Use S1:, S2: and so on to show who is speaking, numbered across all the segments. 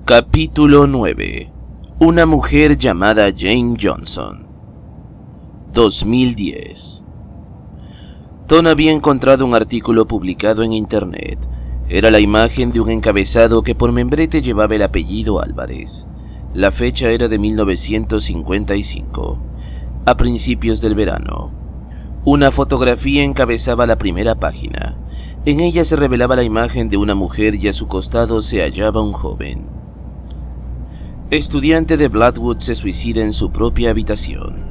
S1: Capítulo 9. Una mujer llamada Jane Johnson. 2010. Tom había encontrado un artículo publicado en internet. Era la imagen de un encabezado que por membrete llevaba el apellido Álvarez. La fecha era de 1955, a principios del verano. Una fotografía encabezaba la primera página. En ella se revelaba la imagen de una mujer y a su costado se hallaba un joven. Estudiante de Blackwood se suicida en su propia habitación.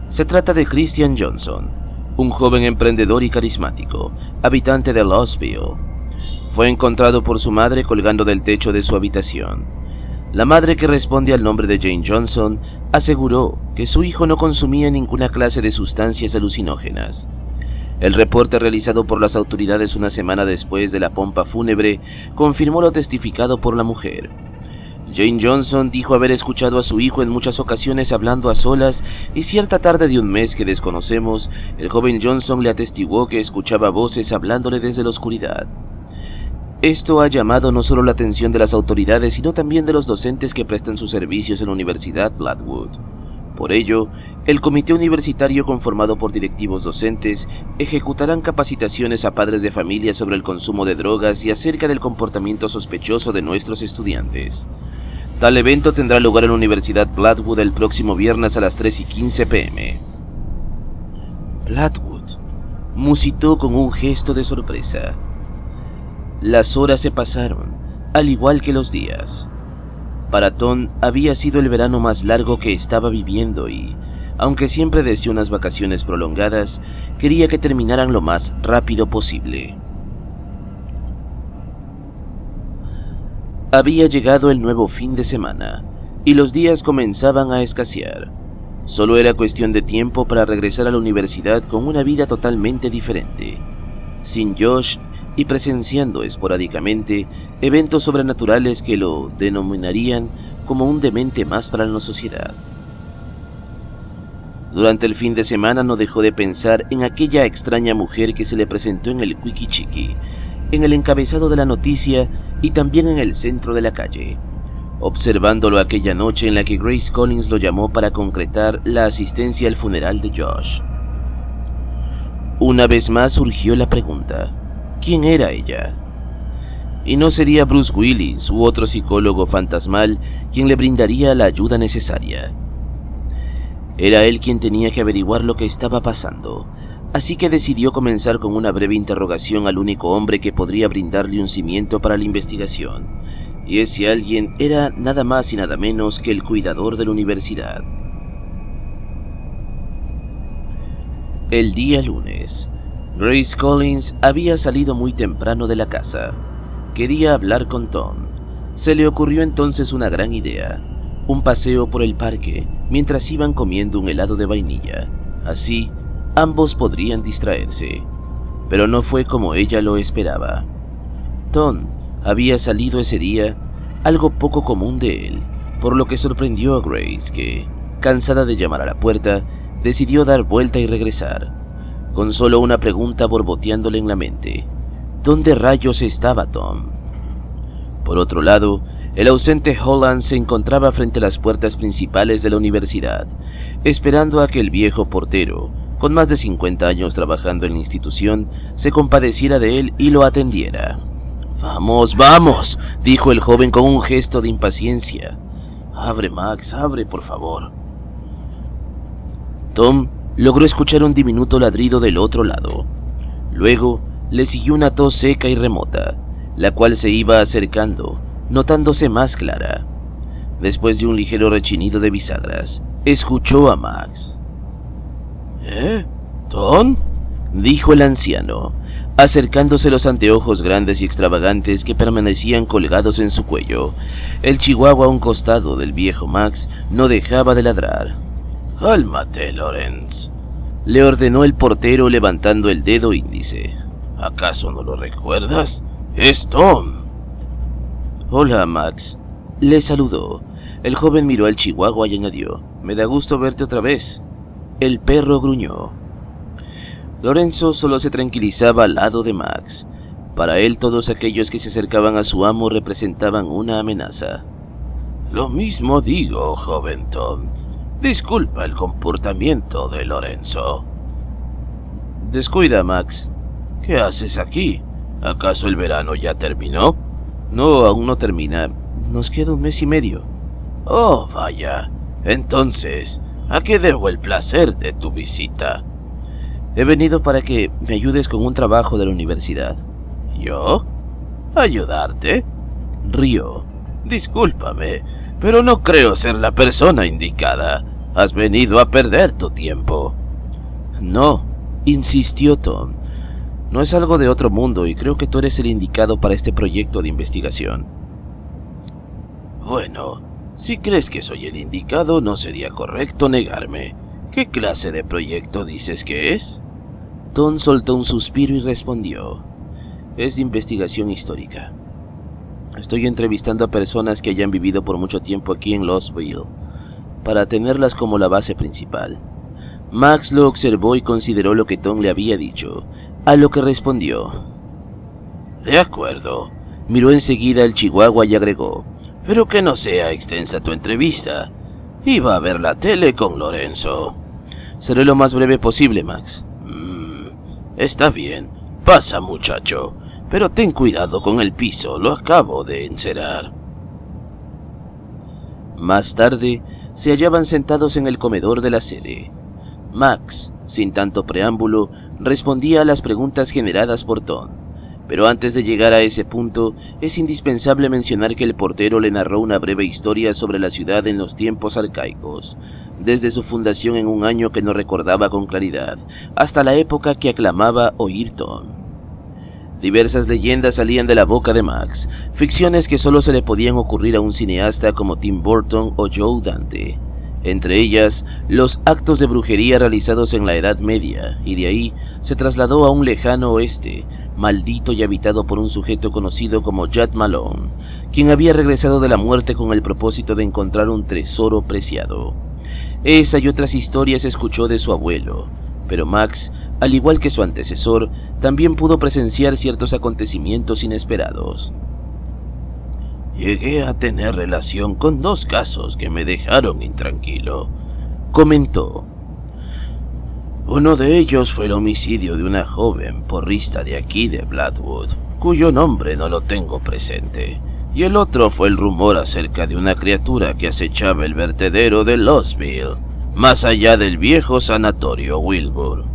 S1: Se trata de Christian Johnson, un joven emprendedor y carismático, habitante de Louisville. Fue encontrado por su madre colgando del techo de su habitación. La madre, que responde al nombre de Jane Johnson, aseguró que su hijo no consumía ninguna clase de sustancias alucinógenas. El reporte realizado por las autoridades una semana después de la pompa fúnebre confirmó lo testificado por la mujer. Jane Johnson dijo haber escuchado a su hijo en muchas ocasiones hablando a solas, y cierta tarde de un mes que desconocemos, el joven Johnson le atestiguó que escuchaba voces hablándole desde la oscuridad. Esto ha llamado no solo la atención de las autoridades, sino también de los docentes que prestan sus servicios en la Universidad Blackwood. Por ello, el comité universitario, conformado por directivos docentes, ejecutarán capacitaciones a padres de familia sobre el consumo de drogas y acerca del comportamiento sospechoso de nuestros estudiantes. Tal evento tendrá lugar en la Universidad Blackwood el próximo viernes a las 3:15 p.m. Blackwood, musitó con un gesto de sorpresa. Las horas se pasaron, al igual que los días. Para Tom había sido el verano más largo que estaba viviendo y, aunque siempre deseó unas vacaciones prolongadas, quería que terminaran lo más rápido posible. Había llegado el nuevo fin de semana, y los días comenzaban a escasear. Solo era cuestión de tiempo para regresar a la universidad con una vida totalmente diferente, sin Josh y presenciando esporádicamente eventos sobrenaturales que lo denominarían como un demente más para la sociedad. Durante el fin de semana no dejó de pensar en aquella extraña mujer que se le presentó en el Wiki-Chiki, en el encabezado de la noticia y también en el centro de la calle, observándolo aquella noche en la que Grace Collins lo llamó para concretar la asistencia al funeral de Josh. Una vez más surgió la pregunta: ¿quién era ella? Y no sería Bruce Willis u otro psicólogo fantasmal quien le brindaría la ayuda necesaria. Era él quien tenía que averiguar lo que estaba pasando, así que decidió comenzar con una breve interrogación al único hombre que podría brindarle un cimiento para la investigación, y ese alguien era nada más y nada menos que el cuidador de la universidad. El día lunes, Grace Collins había salido muy temprano de la casa. Quería hablar con Tom. Se le ocurrió entonces una gran idea: un paseo por el parque mientras iban comiendo un helado de vainilla. Así, ambos podrían distraerse. Pero no fue como ella lo esperaba. Tom había salido ese día, algo poco común de él, por lo que sorprendió a Grace, que, cansada de llamar a la puerta, decidió dar vuelta y regresar, con solo una pregunta borboteándole en la mente: ¿dónde rayos estaba Tom? Por otro lado, el ausente Holland se encontraba frente a las puertas principales de la universidad, esperando a que el viejo portero, con más de 50 años trabajando en la institución, se compadeciera de él y lo atendiera. «Vamos, vamos», dijo el joven con un gesto de impaciencia. «Abre, Max, abre, por favor». Tom logró escuchar un diminuto ladrido del otro lado. Luego le siguió una tos seca y remota, la cual se iba acercando, notándose más clara. Después de un ligero rechinido de bisagras, escuchó a Max. ¿Tom?», dijo el anciano, acercándose los anteojos grandes y extravagantes que permanecían colgados en su cuello. El chihuahua a un costado del viejo Max no dejaba de ladrar. «Cálmate, Lawrence», le ordenó el portero levantando el dedo índice. «¿Acaso no lo recuerdas? ¡Es Tom!». «Hola, Max», le saludó. El joven miró al chihuahua y añadió: «Me da gusto verte otra vez». El perro gruñó. Lorenzo solo se tranquilizaba al lado de Max. Para él, todos aquellos que se acercaban a su amo representaban una amenaza. Lo mismo digo, joven Tom. Disculpa el comportamiento de Lorenzo. Descuida, Max. ¿Qué haces aquí? ¿Acaso el verano ya terminó? No, aún no termina. Nos queda 1 mes y medio. Oh, vaya. Entonces, ¿a qué debo el placer de tu visita? He venido para que me ayudes con un trabajo de la universidad. ¿Yo? ¿Ayudarte? Río. Discúlpame, pero no creo ser la persona indicada. Has venido a perder tu tiempo. No, insistió Tom. No es algo de otro mundo y creo que tú eres el indicado para este proyecto de investigación. Bueno, si crees que soy el indicado, no sería correcto negarme. ¿Qué clase de proyecto dices que es? Tom soltó un suspiro y respondió. Es de investigación histórica. Estoy entrevistando a personas que hayan vivido por mucho tiempo aquí en Lostville, para tenerlas como la base principal. Max lo observó y consideró lo que Tom le había dicho, a lo que respondió. De acuerdo. Miró enseguida al chihuahua y agregó. Pero que no sea extensa tu entrevista. Iba a ver la tele con Lorenzo. Seré lo más breve posible, Max. Está bien. Pasa, muchacho. Pero ten cuidado con el piso, lo acabo de encerar. Más tarde, se hallaban sentados en el comedor de la sede. Max, sin tanto preámbulo, respondía a las preguntas generadas por Tom. Pero antes de llegar a ese punto, es indispensable mencionar que el portero le narró una breve historia sobre la ciudad en los tiempos arcaicos, desde su fundación en un año que no recordaba con claridad, hasta la época que aclamaba oír Tom. Diversas leyendas salían de la boca de Max, ficciones que solo se le podían ocurrir a un cineasta como Tim Burton o Joe Dante. Entre ellas, los actos de brujería realizados en la Edad Media, y de ahí se trasladó a un lejano oeste, maldito y habitado por un sujeto conocido como Jack Malone, quien había regresado de la muerte con el propósito de encontrar un tesoro preciado. Esa y otras historias escuchó de su abuelo, pero Max, al igual que su antecesor, también pudo presenciar ciertos acontecimientos inesperados. Llegué a tener relación con 2 casos que me dejaron intranquilo, comentó. Uno de ellos fue el homicidio de una joven porrista de aquí de Blackwood, cuyo nombre no lo tengo presente, y el otro fue el rumor acerca de una criatura que acechaba el vertedero de Lostville, más allá del viejo sanatorio Wilbur.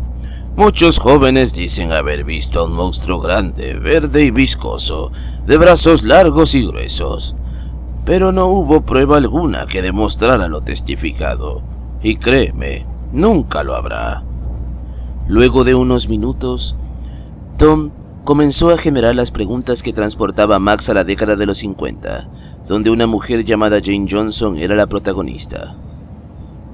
S1: Muchos jóvenes dicen haber visto a un monstruo grande, verde y viscoso, de brazos largos y gruesos, pero no hubo prueba alguna que demostrara lo testificado, y créeme, nunca lo habrá. Luego de unos minutos, Tom comenzó a generar las preguntas que transportaba a Max a la década de los 50, donde una mujer llamada Jane Johnson era la protagonista.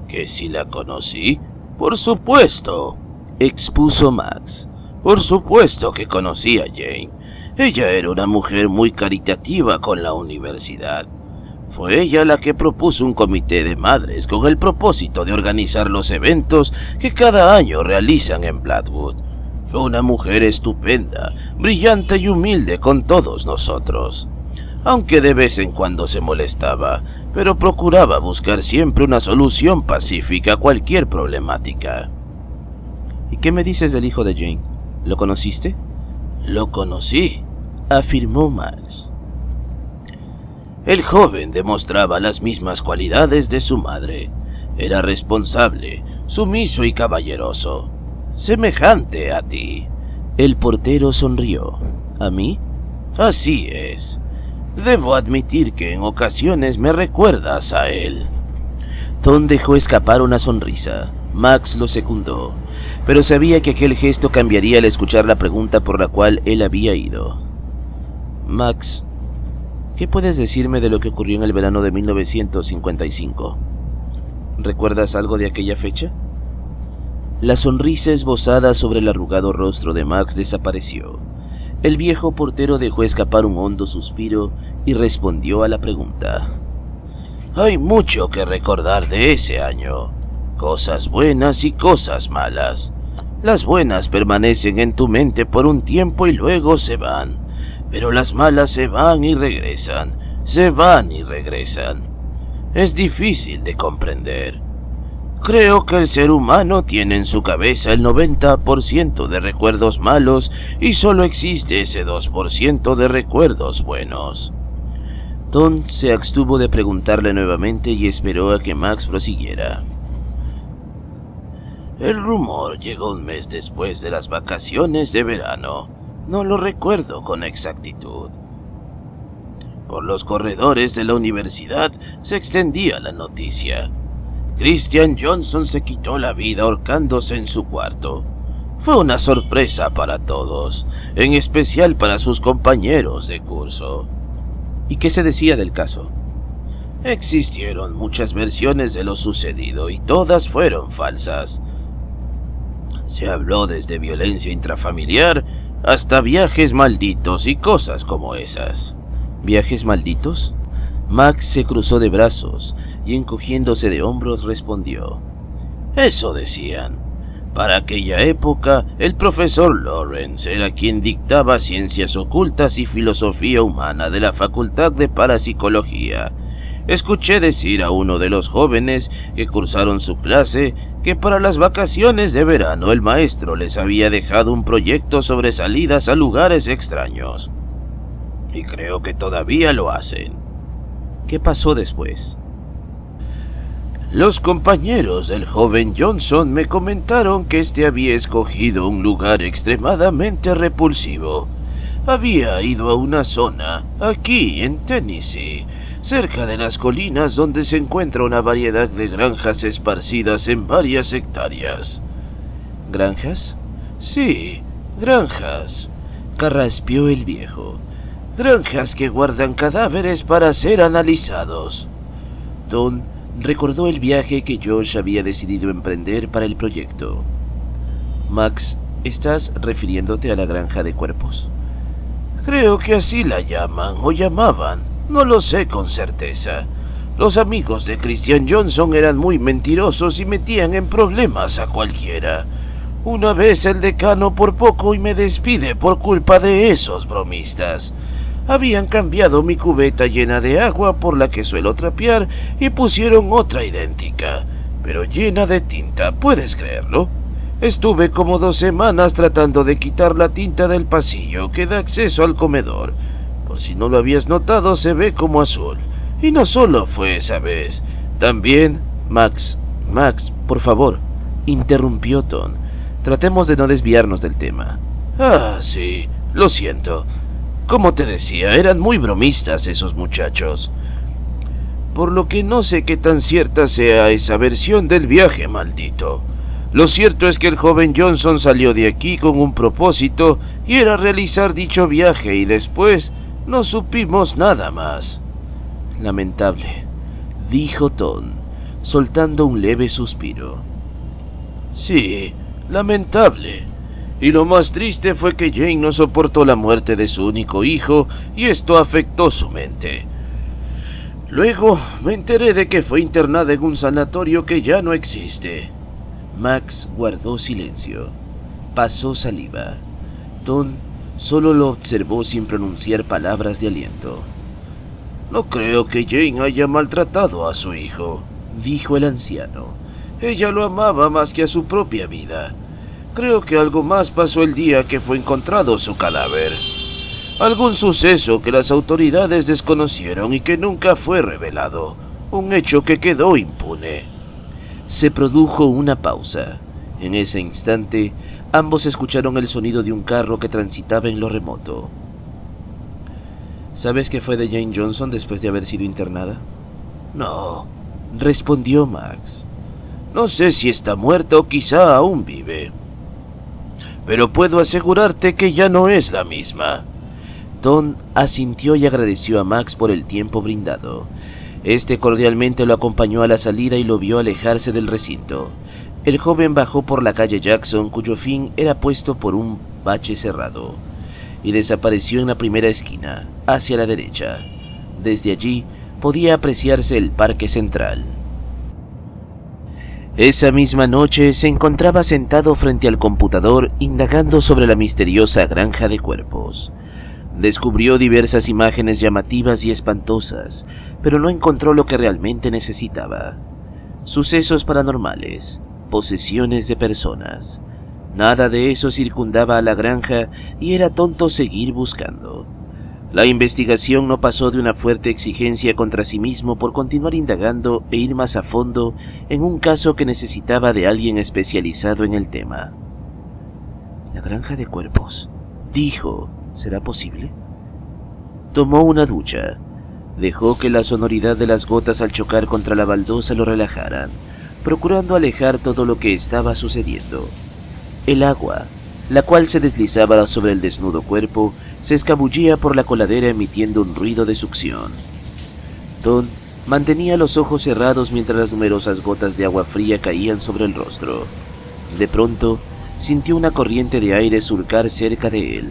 S1: ¿Que si la conocí? Por supuesto, expuso Max. Por supuesto que conocí a Jane. Ella era una mujer muy caritativa con la universidad. Fue ella la que propuso un comité de madres con el propósito de organizar los eventos que cada año realizan en Blackwood. Fue una mujer estupenda, brillante y humilde con todos nosotros. Aunque de vez en cuando se molestaba, pero procuraba buscar siempre una solución pacífica a cualquier problemática. ¿Y qué me dices del hijo de Jane? ¿Lo conociste? Lo conocí, afirmó Max. El joven demostraba las mismas cualidades de su madre. Era responsable, sumiso y caballeroso, semejante a ti. El portero sonrió. ¿A mí? Así es. Debo admitir que en ocasiones me recuerdas a él. Tom dejó escapar una sonrisa. Max lo secundó, pero sabía que aquel gesto cambiaría al escuchar la pregunta por la cual él había ido. Max, ¿qué puedes decirme de lo que ocurrió en el verano de 1955? ¿Recuerdas algo de aquella fecha? La sonrisa esbozada sobre el arrugado rostro de Max desapareció. El viejo portero dejó escapar un hondo suspiro y respondió a la pregunta. Hay mucho que recordar de ese año. Cosas buenas y cosas malas. Las buenas permanecen en tu mente por un tiempo y luego se van. Pero las malas se van y regresan. Se van y regresan. es difícil de comprender. Creo que el ser humano tiene en su cabeza el 90% de recuerdos malos y solo existe ese 2% de recuerdos buenos. Tom se abstuvo de preguntarle nuevamente y esperó a que Max prosiguiera. El rumor llegó un mes después de las vacaciones de verano. No lo recuerdo con exactitud. Por los corredores de la universidad se extendía la noticia. Christian Johnson se quitó la vida ahorcándose en su cuarto. Fue una sorpresa para todos, en especial para sus compañeros de curso. ¿Y qué se decía del caso? Existieron muchas versiones de lo sucedido y todas fueron falsas. Se habló desde violencia intrafamiliar hasta viajes malditos y cosas como esas. ¿Viajes malditos? Max se cruzó de brazos y encogiéndose de hombros respondió. Eso decían. Para aquella época, el profesor Lawrence era quien dictaba ciencias ocultas y filosofía humana de la Facultad de Parapsicología. Escuché decir a uno de los jóvenes que cursaron su clase que para las vacaciones de verano el maestro les había dejado un proyecto sobre salidas a lugares extraños. Y creo que todavía lo hacen. ¿Qué pasó después? Los compañeros del joven Johnson me comentaron que este había escogido un lugar extremadamente repulsivo. Había ido a una zona, aquí en Tennessee, cerca de las colinas donde se encuentra una variedad de granjas esparcidas en varias hectáreas. ¿Granjas? Sí, granjas, carraspeó el viejo. Granjas que guardan cadáveres para ser analizados. Tom recordó el viaje que Josh había decidido emprender para el proyecto. Max, ¿estás refiriéndote a la granja de cuerpos? Creo que así la llaman o llamaban. No lo sé con certeza. Los amigos de Christian Johnson eran muy mentirosos y metían en problemas a cualquiera. Una vez el decano por poco y me despide por culpa de esos bromistas. Habían cambiado mi cubeta llena de agua por la que suelo trapear y pusieron otra idéntica, pero llena de tinta, ¿puedes creerlo? Estuve como 2 semanas tratando de quitar la tinta del pasillo que da acceso al comedor. Por si no lo habías notado, se ve como azul. Y no solo fue esa vez, también... Max, por favor, interrumpió Tom. Tratemos de no desviarnos del tema. Ah, sí, lo siento. Como te decía, eran muy bromistas esos muchachos. Por lo que no sé qué tan cierta sea esa versión del viaje maldito. Lo cierto es que el joven Johnson salió de aquí con un propósito y era realizar dicho viaje y después no supimos nada más. Lamentable, dijo Tom, soltando un leve suspiro. Sí, lamentable. Y lo más triste fue que Jane no soportó la muerte de su único hijo y esto afectó su mente. Luego me enteré de que fue internada en un sanatorio que ya no existe. Max guardó silencio. Pasó saliva. Tom solo lo observó sin pronunciar palabras de aliento. No creo que Jane haya maltratado a su hijo, dijo el anciano. Ella lo amaba más que a su propia vida. Creo que algo más pasó el día que fue encontrado su cadáver. Algún suceso que las autoridades desconocieron y que nunca fue revelado. Un hecho que quedó impune. Se produjo una pausa. En ese instante, ambos escucharon el sonido de un carro que transitaba en lo remoto. ¿Sabes qué fue de Jane Johnson después de haber sido internada? No, respondió Max. No sé si está muerta o quizá aún vive. Pero puedo asegurarte que ya no es la misma. Tom asintió y agradeció a Max por el tiempo brindado. Este cordialmente lo acompañó a la salida y lo vio alejarse del recinto. El joven bajó por la calle Jackson, cuyo fin era puesto por un bache cerrado, y desapareció en la primera esquina, hacia la derecha. Desde allí podía apreciarse el parque central. Esa misma noche se encontraba sentado frente al computador indagando sobre la misteriosa granja de cuerpos. Descubrió diversas imágenes llamativas y espantosas, pero no encontró lo que realmente necesitaba. Sucesos paranormales, posesiones de personas. Nada de eso circundaba a la granja y era tonto seguir buscando. La investigación no pasó de una fuerte exigencia contra sí mismo por continuar indagando e ir más a fondo en un caso que necesitaba de alguien especializado en el tema. La granja de cuerpos, dijo. ¿Será posible? Tomó una ducha. Dejó que la sonoridad de las gotas al chocar contra la baldosa lo relajaran, procurando alejar todo lo que estaba sucediendo. El agua, la cual se deslizaba sobre el desnudo cuerpo, se escabullía por la coladera emitiendo un ruido de succión. Tom mantenía los ojos cerrados mientras las numerosas gotas de agua fría caían sobre el rostro. De pronto, sintió una corriente de aire surcar cerca de él,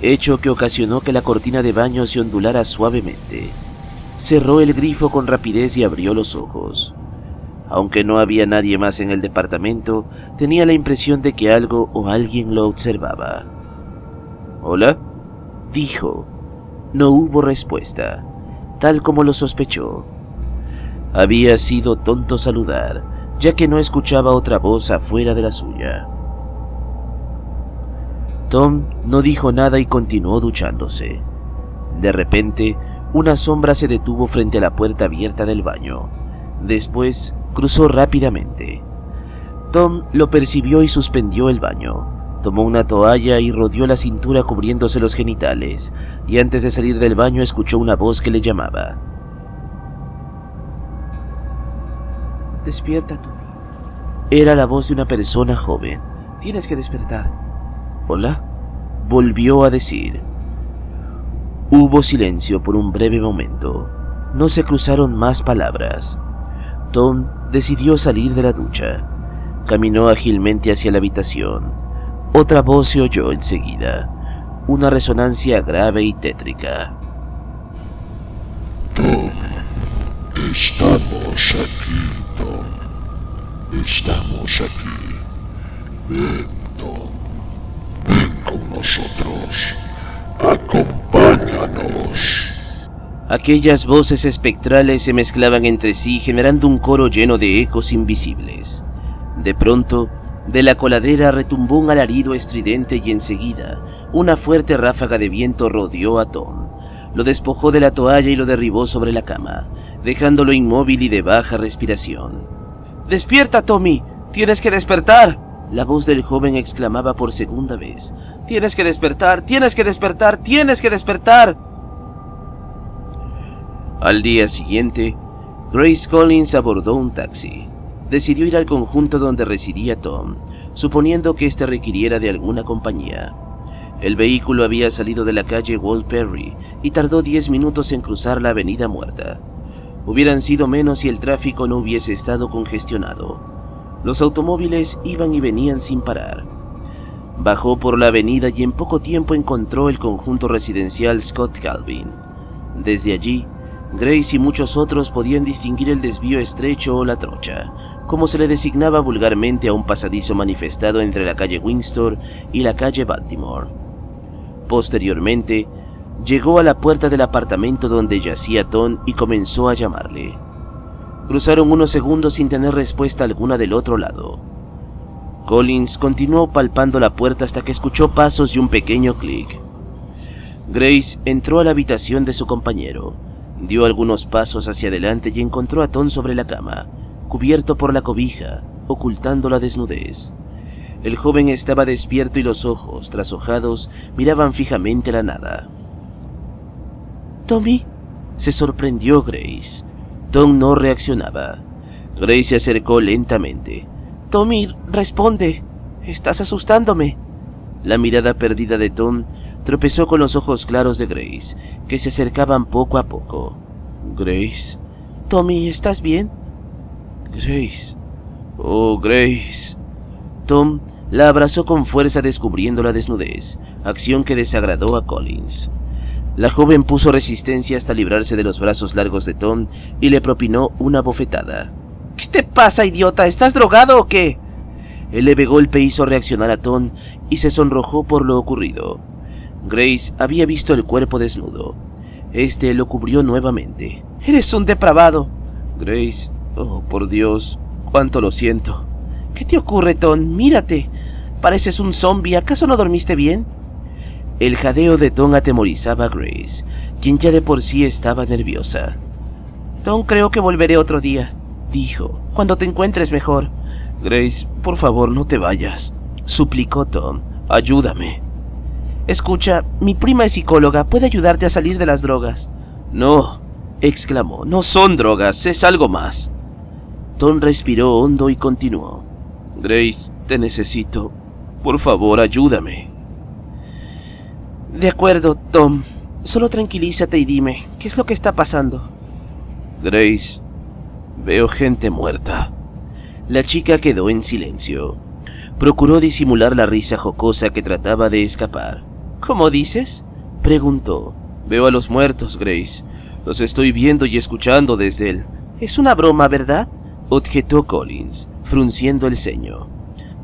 S1: hecho que ocasionó que la cortina de baño se ondulara suavemente. Cerró el grifo con rapidez y abrió los ojos. Aunque no había nadie más en el departamento, tenía la impresión de que algo o alguien lo observaba. «¿Hola?», dijo. No hubo respuesta, tal como lo sospechó. Había sido tonto saludar, ya que no escuchaba otra voz afuera de la suya. Tom no dijo nada y continuó duchándose. De repente, una sombra se detuvo frente a la puerta abierta del baño. Después, cruzó rápidamente. Tom lo percibió y suspendió el baño. Tomó una toalla y rodeó la cintura cubriéndose los genitales, y antes de salir del baño escuchó una voz que le llamaba. «Despierta, Tommy». Era la voz de una persona joven. «Tienes que despertar». «¿Hola?», volvió a decir. Hubo silencio por un breve momento. No se cruzaron más palabras. Tom decidió salir de la ducha. Caminó ágilmente hacia la habitación. Otra voz se oyó enseguida, una resonancia grave y tétrica.
S2: «Tom, estamos aquí, Tom. Estamos aquí. Ven, Tom. Ven con nosotros. Acompáñanos».
S1: Aquellas voces espectrales se mezclaban entre sí, generando un coro lleno de ecos invisibles. De pronto, de la coladera retumbó un alarido estridente y enseguida, una fuerte ráfaga de viento rodeó a Tom. Lo despojó de la toalla y lo derribó sobre la cama, dejándolo inmóvil y de baja respiración. «¡Despierta, Tommy! ¡Tienes que despertar!», la voz del joven exclamaba por segunda vez. «¡Tienes que despertar! ¡Tienes que despertar! ¡Tienes que despertar!». Al día siguiente, Grace Collins abordó un taxi. Decidió ir al conjunto donde residía Tom, suponiendo que éste requiriera de alguna compañía. El vehículo había salido de la calle Walt Perry y tardó 10 minutos en cruzar la avenida Muerta. Hubieran sido menos si el tráfico no hubiese estado congestionado. Los automóviles iban y venían sin parar. Bajó por la avenida y en poco tiempo encontró el conjunto residencial Scott Calvin. Desde allí, Grace y muchos otros podían distinguir el desvío estrecho o la trocha, como se le designaba vulgarmente a un pasadizo manifestado entre la calle Windsor y la calle Baltimore. Posteriormente, llegó a la puerta del apartamento donde yacía Tom y comenzó a llamarle. Cruzaron unos segundos sin tener respuesta alguna del otro lado. Collins continuó palpando la puerta hasta que escuchó pasos y un pequeño clic. Grace entró a la habitación de su compañero. Dio algunos pasos hacia adelante y encontró a Tom sobre la cama, cubierto por la cobija, ocultando la desnudez. El joven estaba despierto y los ojos, trasojados, miraban fijamente la nada. «¿Tommy?», se sorprendió Grace. Tom no reaccionaba. Grace se acercó lentamente. «Tommy, responde. Estás asustándome». La mirada perdida de Tom tropezó con los ojos claros de Grace, que se acercaban poco a poco. «Grace». «Tommy, ¿estás bien?» «Grace. Oh, Grace». Tom la abrazó con fuerza descubriendo la desnudez, acción que desagradó a Collins. La joven puso resistencia hasta librarse de los brazos largos de Tom y le propinó una bofetada. «¿Qué te pasa, idiota? ¿Estás drogado o qué?». El leve golpe hizo reaccionar a Tom y se sonrojó por lo ocurrido. Grace había visto el cuerpo desnudo. Este lo cubrió nuevamente. «¡Eres un depravado!» Grace, oh por Dios, cuánto lo siento. «¿Qué te ocurre, Tom? Mírate. Pareces un zombie. ¿Acaso no dormiste bien?» El jadeo de Tom atemorizaba a Grace, quien ya de por sí estaba nerviosa. «Tom, creo que volveré otro día», dijo, «cuando te encuentres mejor». «Grace, por favor, no te vayas», suplicó Tom. «Ayúdame». «Escucha, mi prima es psicóloga, puede ayudarte a salir de las drogas». «No», exclamó, «no son drogas, es algo más». Tom respiró hondo y continuó. «Grace, te necesito. Por favor, ayúdame». «De acuerdo, Tom. Solo tranquilízate y dime, ¿qué es lo que está pasando?» «Grace, veo gente muerta». La chica quedó en silencio. Procuró disimular la risa jocosa que trataba de escapar. «¿Cómo dices?», preguntó. «Veo a los muertos, Grace. Los estoy viendo y escuchando desde él». «Es una broma, ¿verdad?», objetó Collins, frunciendo el ceño.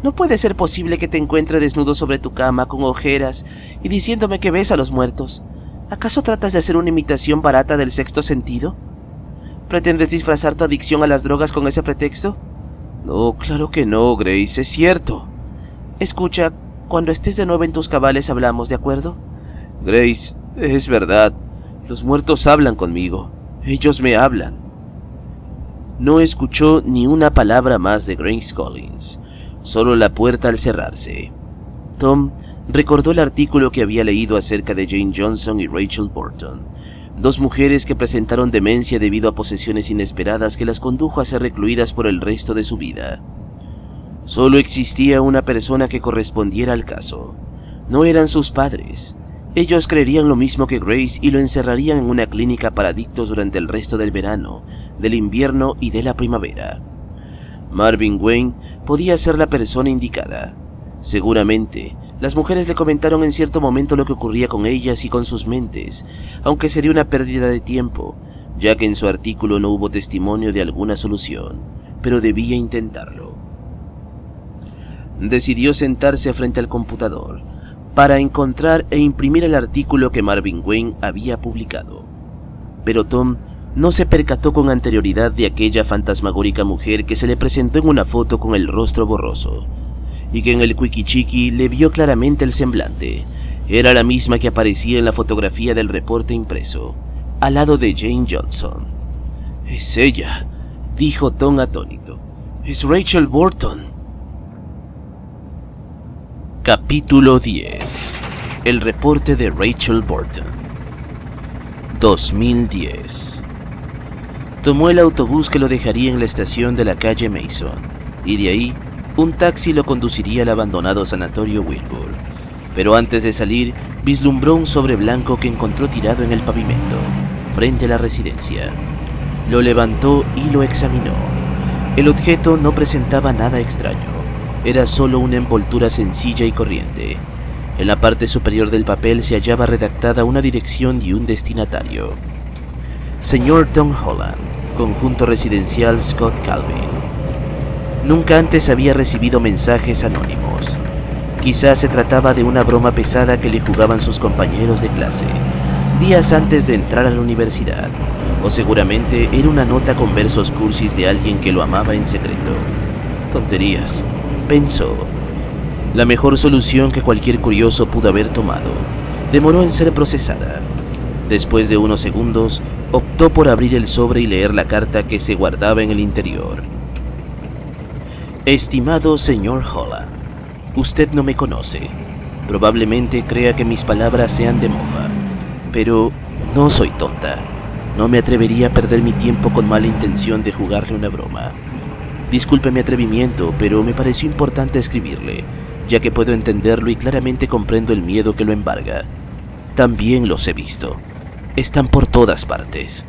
S1: «No puede ser posible que te encuentre desnudo sobre tu cama con ojeras y diciéndome que ves a los muertos. ¿Acaso tratas de hacer una imitación barata del sexto sentido? ¿Pretendes disfrazar tu adicción a las drogas con ese pretexto?» «No, claro que no, Grace, es cierto». «Escucha, cuando estés de nuevo en tus cabales hablamos, ¿de acuerdo?» «Grace, es verdad. Los muertos hablan conmigo. Ellos me hablan». No escuchó ni una palabra más de Grace Collins, solo la puerta al cerrarse. Tom recordó el artículo que había leído acerca de Jane Johnson y Rachel Burton, dos mujeres que presentaron demencia debido a posesiones inesperadas que las condujo a ser recluidas por el resto de su vida. Solo existía una persona que correspondiera al caso. No eran sus padres. Ellos creerían lo mismo que Grace y lo encerrarían en una clínica para adictos durante el resto del verano, del invierno y de la primavera. Marvin Wayne podía ser la persona indicada. Seguramente, las mujeres le comentaron en cierto momento lo que ocurría con ellas y con sus mentes, aunque sería una pérdida de tiempo, ya que en su artículo no hubo testimonio de alguna solución, pero debía intentarlo. Decidió sentarse frente al computador para encontrar e imprimir el artículo que Marvin Wayne había publicado. Pero Tom no se percató con anterioridad de aquella fantasmagórica mujer que se le presentó en una foto con el rostro borroso, y que en el Wikichiqui le vio claramente el semblante. Era la misma que aparecía en la fotografía del reporte impreso, al lado de Jane Johnson. «Es ella», dijo Tom atónito. «Es Rachel Burton». Capítulo 10. El reporte de Rachel Burton. 2010. Tomó el autobús que lo dejaría en la estación de la calle Mason, y de ahí un taxi lo conduciría al abandonado sanatorio Wilbur. Pero antes de salir, vislumbró un sobre blanco que encontró tirado en el pavimento, frente a la residencia. Lo levantó y lo examinó. El objeto no presentaba nada extraño. Era solo una envoltura sencilla y corriente. En la parte superior del papel se hallaba redactada una dirección y un destinatario. Señor Tom Holland, Conjunto Residencial Scott Calvin. Nunca antes había recibido mensajes anónimos. Quizás se trataba de una broma pesada que le jugaban sus compañeros de clase, días antes de entrar a la universidad, o seguramente era una nota con versos cursis de alguien que lo amaba en secreto. Tonterías, pensó. La mejor solución que cualquier curioso pudo haber tomado demoró en ser procesada. Después de unos segundos, optó por abrir el sobre y leer la carta que se guardaba en el interior. Estimado señor Holland, usted no me conoce. Probablemente crea que mis palabras sean de mofa, pero no soy tonta. No me atrevería a perder mi tiempo con mala intención de jugarle una broma. Disculpe mi atrevimiento, pero me pareció importante escribirle, ya que puedo entenderlo y claramente comprendo el miedo que lo embarga. También los he visto. Están por todas partes.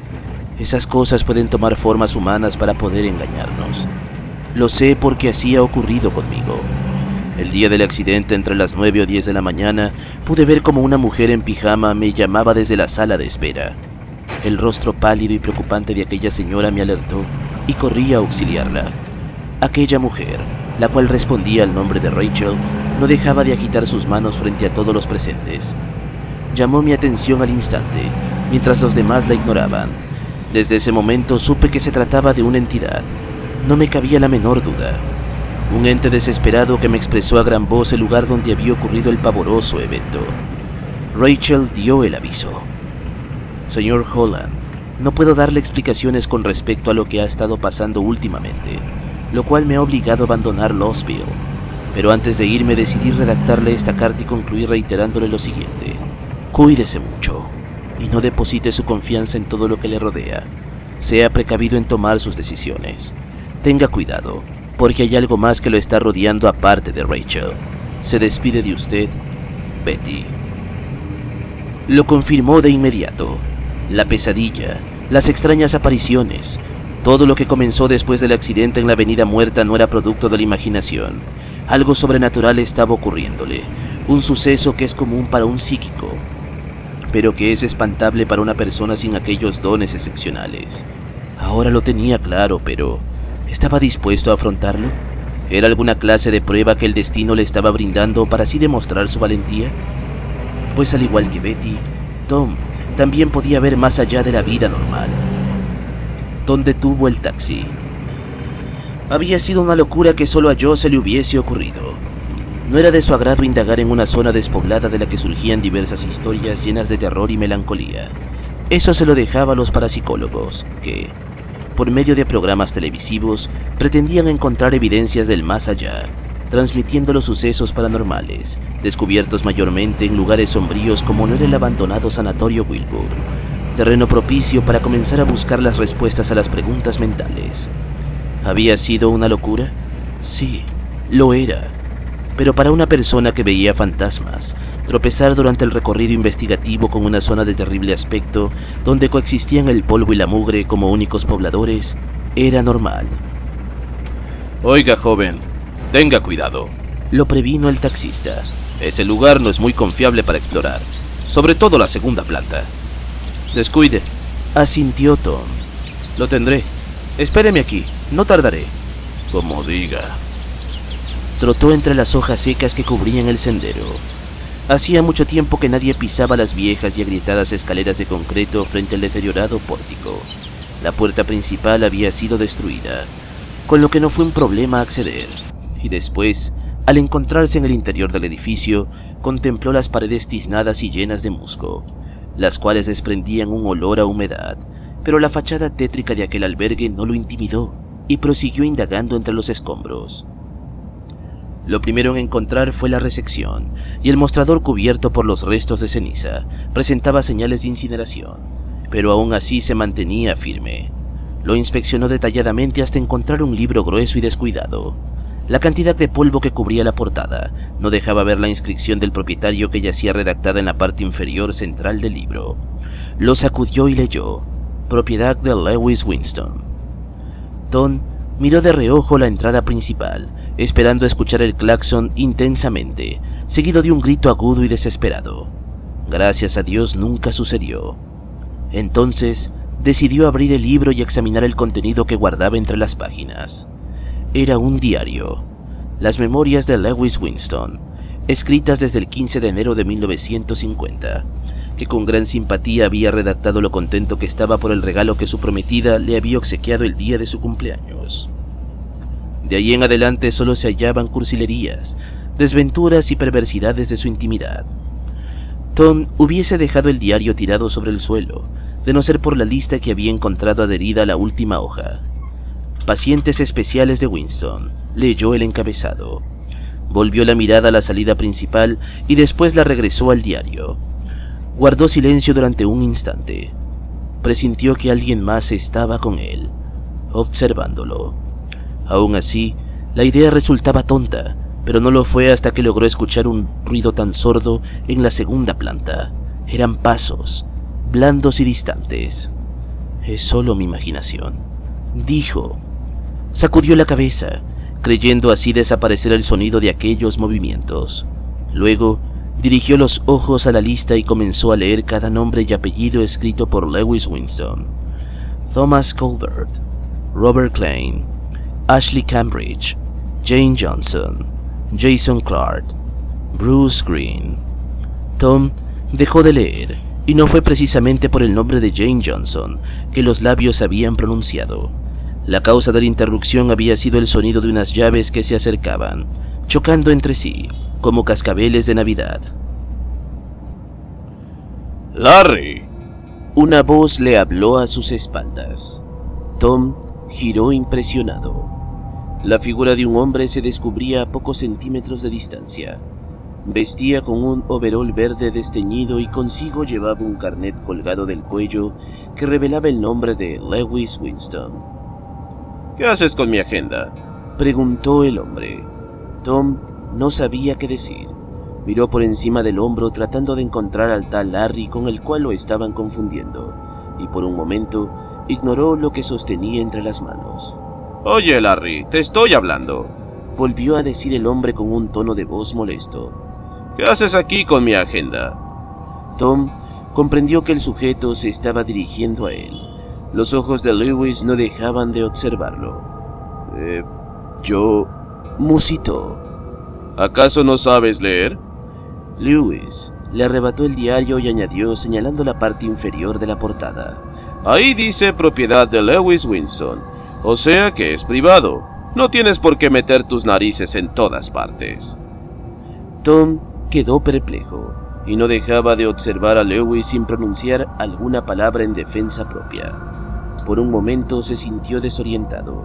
S1: Esas cosas pueden tomar formas humanas para poder engañarnos. Lo sé porque así ha ocurrido conmigo. El día del accidente, entre las 9 o 10 de la mañana, pude ver como una mujer en pijama me llamaba desde la sala de espera. El rostro pálido y preocupante de aquella señora me alertó y corrí a auxiliarla. Aquella mujer, la cual respondía al nombre de Rachel, no dejaba de agitar sus manos frente a todos los presentes. llamó mi atención al instante, mientras los demás la ignoraban. Desde ese momento supe que se trataba de una entidad. No me cabía la menor duda. Un ente desesperado que me expresó a gran voz el lugar donde había ocurrido el pavoroso evento. Rachel dio el aviso. Señor Holland, no puedo darle explicaciones con respecto a lo que ha estado pasando últimamente, lo cual me ha obligado a abandonar Lostville. Pero antes de irme decidí redactarle esta carta y concluir reiterándole lo siguiente. Cuídese mucho y no deposite su confianza en todo lo que le rodea. Sea precavido en tomar sus decisiones. Tenga cuidado, porque hay algo más que lo está rodeando aparte de Rachel. Se despide de usted, Betty. Lo confirmó de inmediato. La pesadilla, las extrañas apariciones, todo lo que comenzó después del accidente en la Avenida Muerta no era producto de la imaginación. Algo sobrenatural estaba ocurriéndole, un suceso que es común para un psíquico, pero que es espantable para una persona sin aquellos dones excepcionales. Ahora lo tenía claro, pero ¿estaba dispuesto a afrontarlo? ¿Era alguna clase de prueba que el destino le estaba brindando para así demostrar su valentía? Pues al igual que Betty, Tom también podía ver más allá de la vida normal. Tom detuvo el taxi. Había sido una locura que solo a Joe se le hubiese ocurrido. No era de su agrado indagar en una zona despoblada de la que surgían diversas historias llenas de terror y melancolía. Eso se lo dejaba a los parapsicólogos, que, por medio de programas televisivos, pretendían encontrar evidencias del más allá, transmitiendo los sucesos paranormales, descubiertos mayormente en lugares sombríos como no era el abandonado sanatorio Wilbur, terreno propicio para comenzar a buscar las respuestas a las preguntas mentales. ¿Había sido una locura? Sí, lo era. Pero para una persona que veía fantasmas, tropezar durante el recorrido investigativo con una zona de terrible aspecto, donde coexistían el polvo y la mugre como únicos pobladores, era normal. Oiga, joven, tenga cuidado, lo previno el taxista. Ese lugar no es muy confiable para explorar, sobre todo la segunda planta. Descuide, asintió Tom. Lo tendré. Espéreme aquí, no tardaré. Como diga. Trotó entre las hojas secas que cubrían el sendero. Hacía mucho tiempo que nadie pisaba las viejas y agrietadas escaleras de concreto frente al deteriorado pórtico. La puerta principal había sido destruida, con lo que no fue un problema acceder. Y después, al encontrarse en el interior del edificio, contempló las paredes tiznadas y llenas de musgo, las cuales desprendían un olor a humedad, pero la fachada tétrica de aquel albergue no lo intimidó y prosiguió indagando entre los escombros. Lo primero en encontrar fue la recepción, y el mostrador cubierto por los restos de ceniza presentaba señales de incineración, pero aún así se mantenía firme. Lo inspeccionó detalladamente hasta encontrar un libro grueso y descuidado. La cantidad de polvo que cubría la portada no dejaba ver la inscripción del propietario que yacía redactada en la parte inferior central del libro. Lo sacudió y leyó: propiedad de Lewis Winston. Tom miró de reojo la entrada principal, esperando escuchar el claxon intensamente, seguido de un grito agudo y desesperado. Gracias a Dios nunca sucedió. Entonces decidió abrir el libro y examinar el contenido que guardaba entre las páginas. Era un diario, las memorias de Lewis Winston, escritas desde el 15 de enero de 1950, que con gran simpatía había redactado lo contento que estaba por el regalo que su prometida le había obsequiado el día de su cumpleaños. De ahí en adelante solo se hallaban cursilerías, desventuras y perversidades de su intimidad. Tom hubiese dejado el diario tirado sobre el suelo, de no ser por la lista que había encontrado adherida a la última hoja. Pacientes especiales de Winston, leyó el encabezado. Volvió la mirada a la salida principal y después la regresó al diario. Guardó silencio durante un instante. Presintió que alguien más estaba con él, observándolo. Aún así, la idea resultaba tonta, pero no lo fue hasta que logró escuchar un ruido tan sordo en la segunda planta. Eran pasos, blandos y distantes. Es solo mi imaginación, dijo. Sacudió la cabeza, creyendo así desaparecer el sonido de aquellos movimientos. Luego, dirigió los ojos a la lista y comenzó a leer cada nombre y apellido escrito por Lewis Winston. Thomas Colbert, Robert Klein, Ashley Cambridge, Jane Johnson, Jason Clark, Bruce Green. Tom Dejó de leer, y no fue precisamente por el nombre de Jane Johnson que los labios habían pronunciado. La causa de la interrupción había sido el sonido de unas llaves que se acercaban, chocando entre sí, como cascabeles de Navidad.
S3: ¡Larry!
S1: Una voz le habló a sus espaldas. Tom giró impresionado. La figura de un hombre se descubría a pocos centímetros de distancia. Vestía con un overol verde desteñido y consigo llevaba un carnet colgado del cuello que revelaba el nombre de Lewis Winston.
S3: ¿Qué haces con mi agenda?,
S1: preguntó el hombre. Tom no sabía qué decir. Miró por encima del hombro tratando de encontrar al tal Larry con el cual lo estaban confundiendo, y por un momento ignoró lo que sostenía entre las manos.
S3: Oye, Larry, te estoy hablando,
S1: volvió a decir el hombre con un tono de voz molesto.
S3: ¿Qué haces aquí con mi agenda?
S1: Tom comprendió que el sujeto se estaba dirigiendo a él. Los ojos de Lewis no dejaban de observarlo.
S3: Yo...
S1: musitó.
S3: ¿Acaso no sabes leer?
S1: Lewis le arrebató el diario y añadió señalando la parte inferior de la portada.
S3: Ahí dice propiedad de Lewis Winston, o sea que es privado. No tienes por qué meter tus narices en todas partes.
S1: Tom quedó perplejo y no dejaba de observar a Lewis sin pronunciar alguna palabra en defensa propia. Por un momento se sintió desorientado.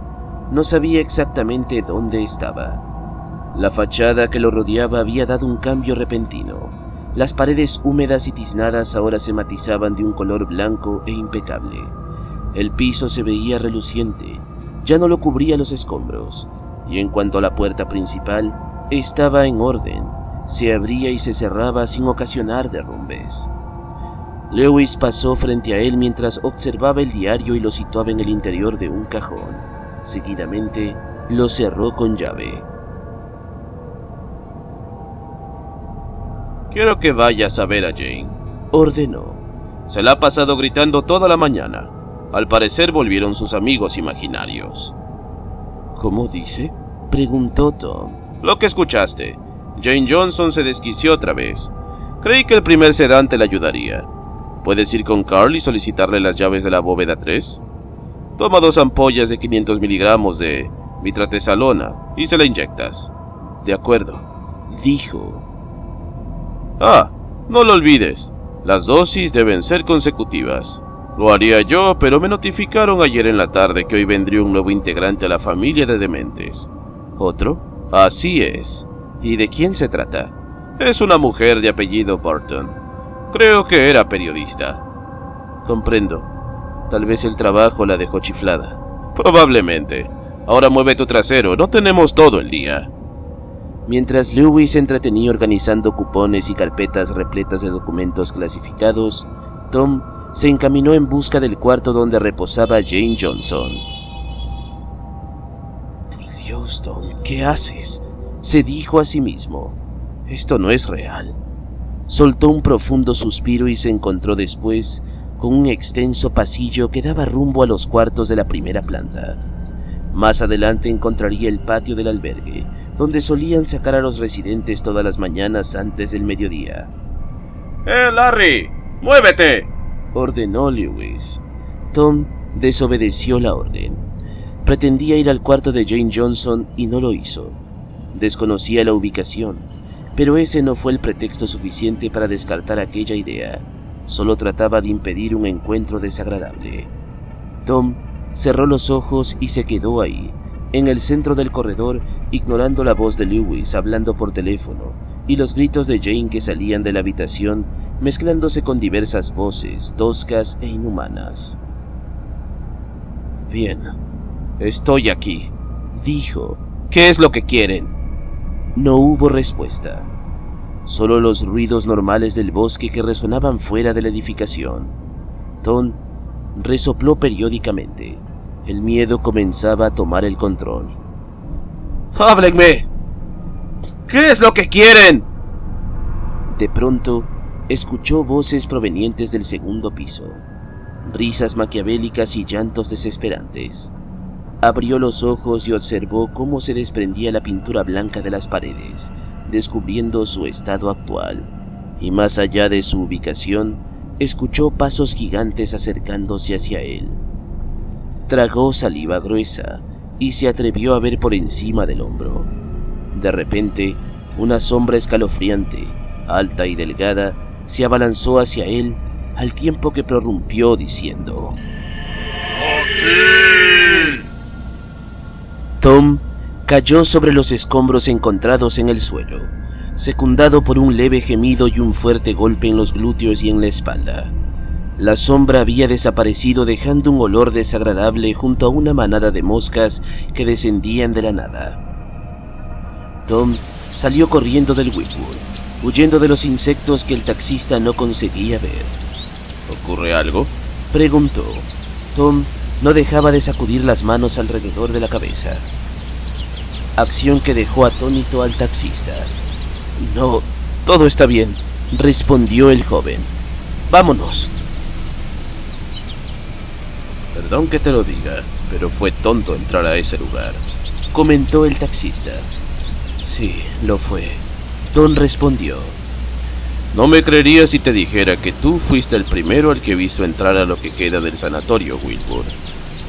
S1: No sabía exactamente dónde estaba. La fachada que lo rodeaba había dado un cambio repentino. Las paredes húmedas y tiznadas ahora se matizaban de un color blanco e impecable. El piso se veía reluciente, ya no lo cubrían los escombros, y en cuanto a la puerta principal, estaba en orden, se abría y se cerraba sin ocasionar derrumbes. Lewis pasó frente a él mientras observaba el diario y lo situaba en el interior de un cajón. Seguidamente, lo cerró con llave.
S3: Quiero que vayas a ver a Jane,
S1: ordenó.
S3: Se la ha pasado gritando toda la mañana. Al parecer volvieron sus amigos imaginarios.
S1: ¿Cómo dice?, preguntó Tom.
S3: Lo que escuchaste. Jane Johnson se desquició otra vez. Creí que el primer sedante le ayudaría. ¿Puedes ir con Carl y solicitarle las llaves de la bóveda 3? Toma 2 ampollas de 500 miligramos de mitratesalona y se la inyectas.
S1: De acuerdo, dijo.
S3: Ah, no lo olvides. Las dosis deben ser consecutivas. Lo haría yo, pero me notificaron ayer en la tarde que hoy vendría un nuevo integrante a la familia de dementes.
S1: ¿Otro?
S3: Así es.
S1: ¿Y de quién se trata?
S3: Es una mujer de apellido Burton. Creo que era periodista.
S1: Comprendo. Tal vez el trabajo la dejó chiflada.
S3: Probablemente. Ahora mueve tu trasero, no tenemos todo el día.
S1: Mientras Lewis se entretenía organizando cupones y carpetas repletas de documentos clasificados, Tom se encaminó en busca del cuarto donde reposaba Jane Johnson. Por Dios, Tom, ¿qué haces?, se dijo a sí mismo. Esto no es real. Soltó un profundo suspiro y se encontró después con un extenso pasillo que daba rumbo a los cuartos de la primera planta. Más adelante encontraría el patio del albergue, donde solían sacar a los residentes todas las mañanas antes del mediodía.
S3: Larry! ¡Muévete!,
S1: ordenó Lewis. Tom desobedeció la orden. Pretendía ir al cuarto de Jane Johnson y no lo hizo. Desconocía la ubicación, pero ese no fue el pretexto suficiente para descartar aquella idea. Solo trataba de impedir un encuentro desagradable. Tom cerró los ojos y se quedó ahí, en el centro del corredor, ignorando la voz de Lewis hablando por teléfono y los gritos de Jane que salían de la habitación, mezclándose con diversas voces toscas e inhumanas.
S3: Bien, estoy aquí, dijo. ¿Qué es lo que quieren?
S1: No hubo respuesta. Solo los ruidos normales del bosque que resonaban fuera de la edificación. Tom resopló periódicamente. El miedo comenzaba a tomar el control.
S3: ¡Háblenme! ¿Qué es lo que quieren?
S1: De pronto, escuchó voces provenientes del segundo piso, risas maquiavélicas y llantos desesperantes. Abrió los ojos y observó cómo se desprendía la pintura blanca de las paredes, descubriendo su estado actual. y más allá de su ubicación, escuchó pasos gigantes acercándose hacia él. Tragó saliva gruesa y se atrevió a ver por encima del hombro. De repente, una sombra escalofriante, alta y delgada, se abalanzó hacia él al tiempo que prorrumpió diciendo:
S2: ¡Aquí!
S1: Tom cayó sobre los escombros encontrados en el suelo, secundado por un leve gemido y un fuerte golpe en los glúteos y en la espalda. La sombra había desaparecido dejando un olor desagradable junto a una manada de moscas que descendían de la nada. Tom salió corriendo del Witwoud, huyendo de los insectos que el taxista no conseguía ver.
S3: ¿Ocurre algo?,
S1: preguntó. Tom no dejaba de sacudir las manos alrededor de la cabeza, acción que dejó atónito al taxista. No, todo está bien, respondió el joven. Vámonos.
S3: Perdón que te lo diga, pero fue tonto entrar a ese lugar,
S1: comentó el taxista. Sí, lo fue, Tom respondió.
S3: No me creería si te dijera que tú fuiste el primero al que he visto entrar a lo que queda del sanatorio Witwoud.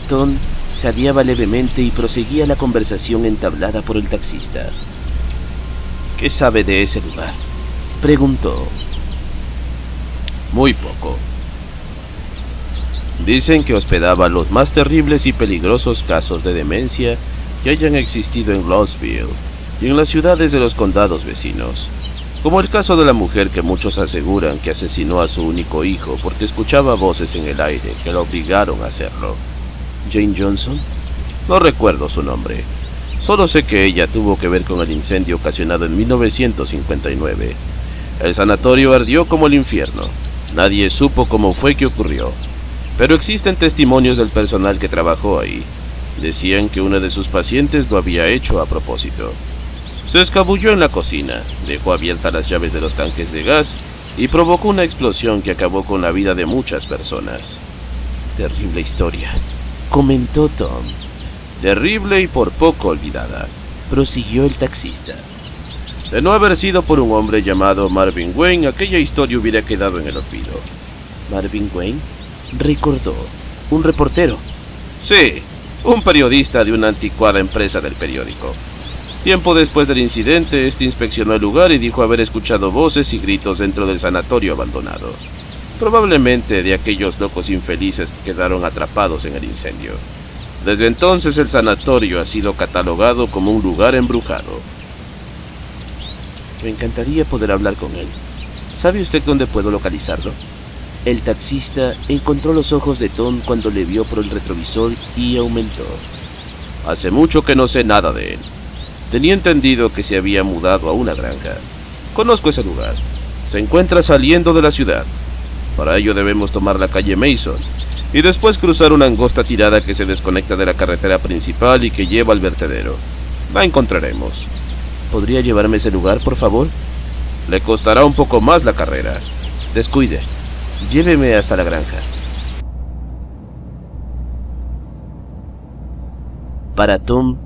S1: Tom jadeaba levemente y proseguía la conversación entablada por el taxista. ¿Qué sabe de ese lugar?, preguntó.
S3: Muy poco. Dicen que hospedaba los más terribles y peligrosos casos de demencia que hayan existido en Lostville y en las ciudades de los condados vecinos, como el caso de la mujer que muchos aseguran que asesinó a su único hijo porque escuchaba voces en el aire que la obligaron a hacerlo.
S1: ¿Jane Johnson?
S3: No recuerdo su nombre. Solo sé que ella tuvo que ver con el incendio ocasionado en 1959. El sanatorio ardió como el infierno. Nadie supo cómo fue que ocurrió, pero existen testimonios del personal que trabajó ahí. Decían que una de sus pacientes lo había hecho a propósito. Se escabulló en la cocina, dejó abiertas las llaves de los tanques de gas y provocó una explosión que acabó con la vida de muchas personas.
S1: Terrible historia, comentó Tom.
S3: Terrible y por poco olvidada,
S1: prosiguió el taxista.
S3: De no haber sido por un hombre llamado Marvin Wayne, aquella historia hubiera quedado en el olvido.
S1: ¿Marvin Wayne?, recordó. ¿Un reportero?
S3: Sí, un periodista de una anticuada empresa del periódico. Tiempo después del incidente, este inspeccionó el lugar y dijo haber escuchado voces y gritos dentro del sanatorio abandonado. Probablemente de aquellos locos infelices que quedaron atrapados en el incendio. Desde entonces el sanatorio ha sido catalogado como un lugar embrujado.
S1: Me encantaría poder hablar con él. ¿Sabe usted dónde puedo localizarlo? El taxista encontró los ojos de Tom cuando le vio por el retrovisor y aumentó.
S3: Hace mucho que no sé nada de él. Tenía entendido que se había mudado a una granja. Conozco ese lugar. Se encuentra saliendo de la ciudad. Para ello debemos tomar la calle Mason y después cruzar una angosta tirada que se desconecta de la carretera principal y que lleva al vertedero. La encontraremos.
S1: ¿Podría llevarme a ese lugar, por favor?
S3: Le costará un poco más la carrera.
S1: Descuide. Lléveme hasta la granja. Para Tom,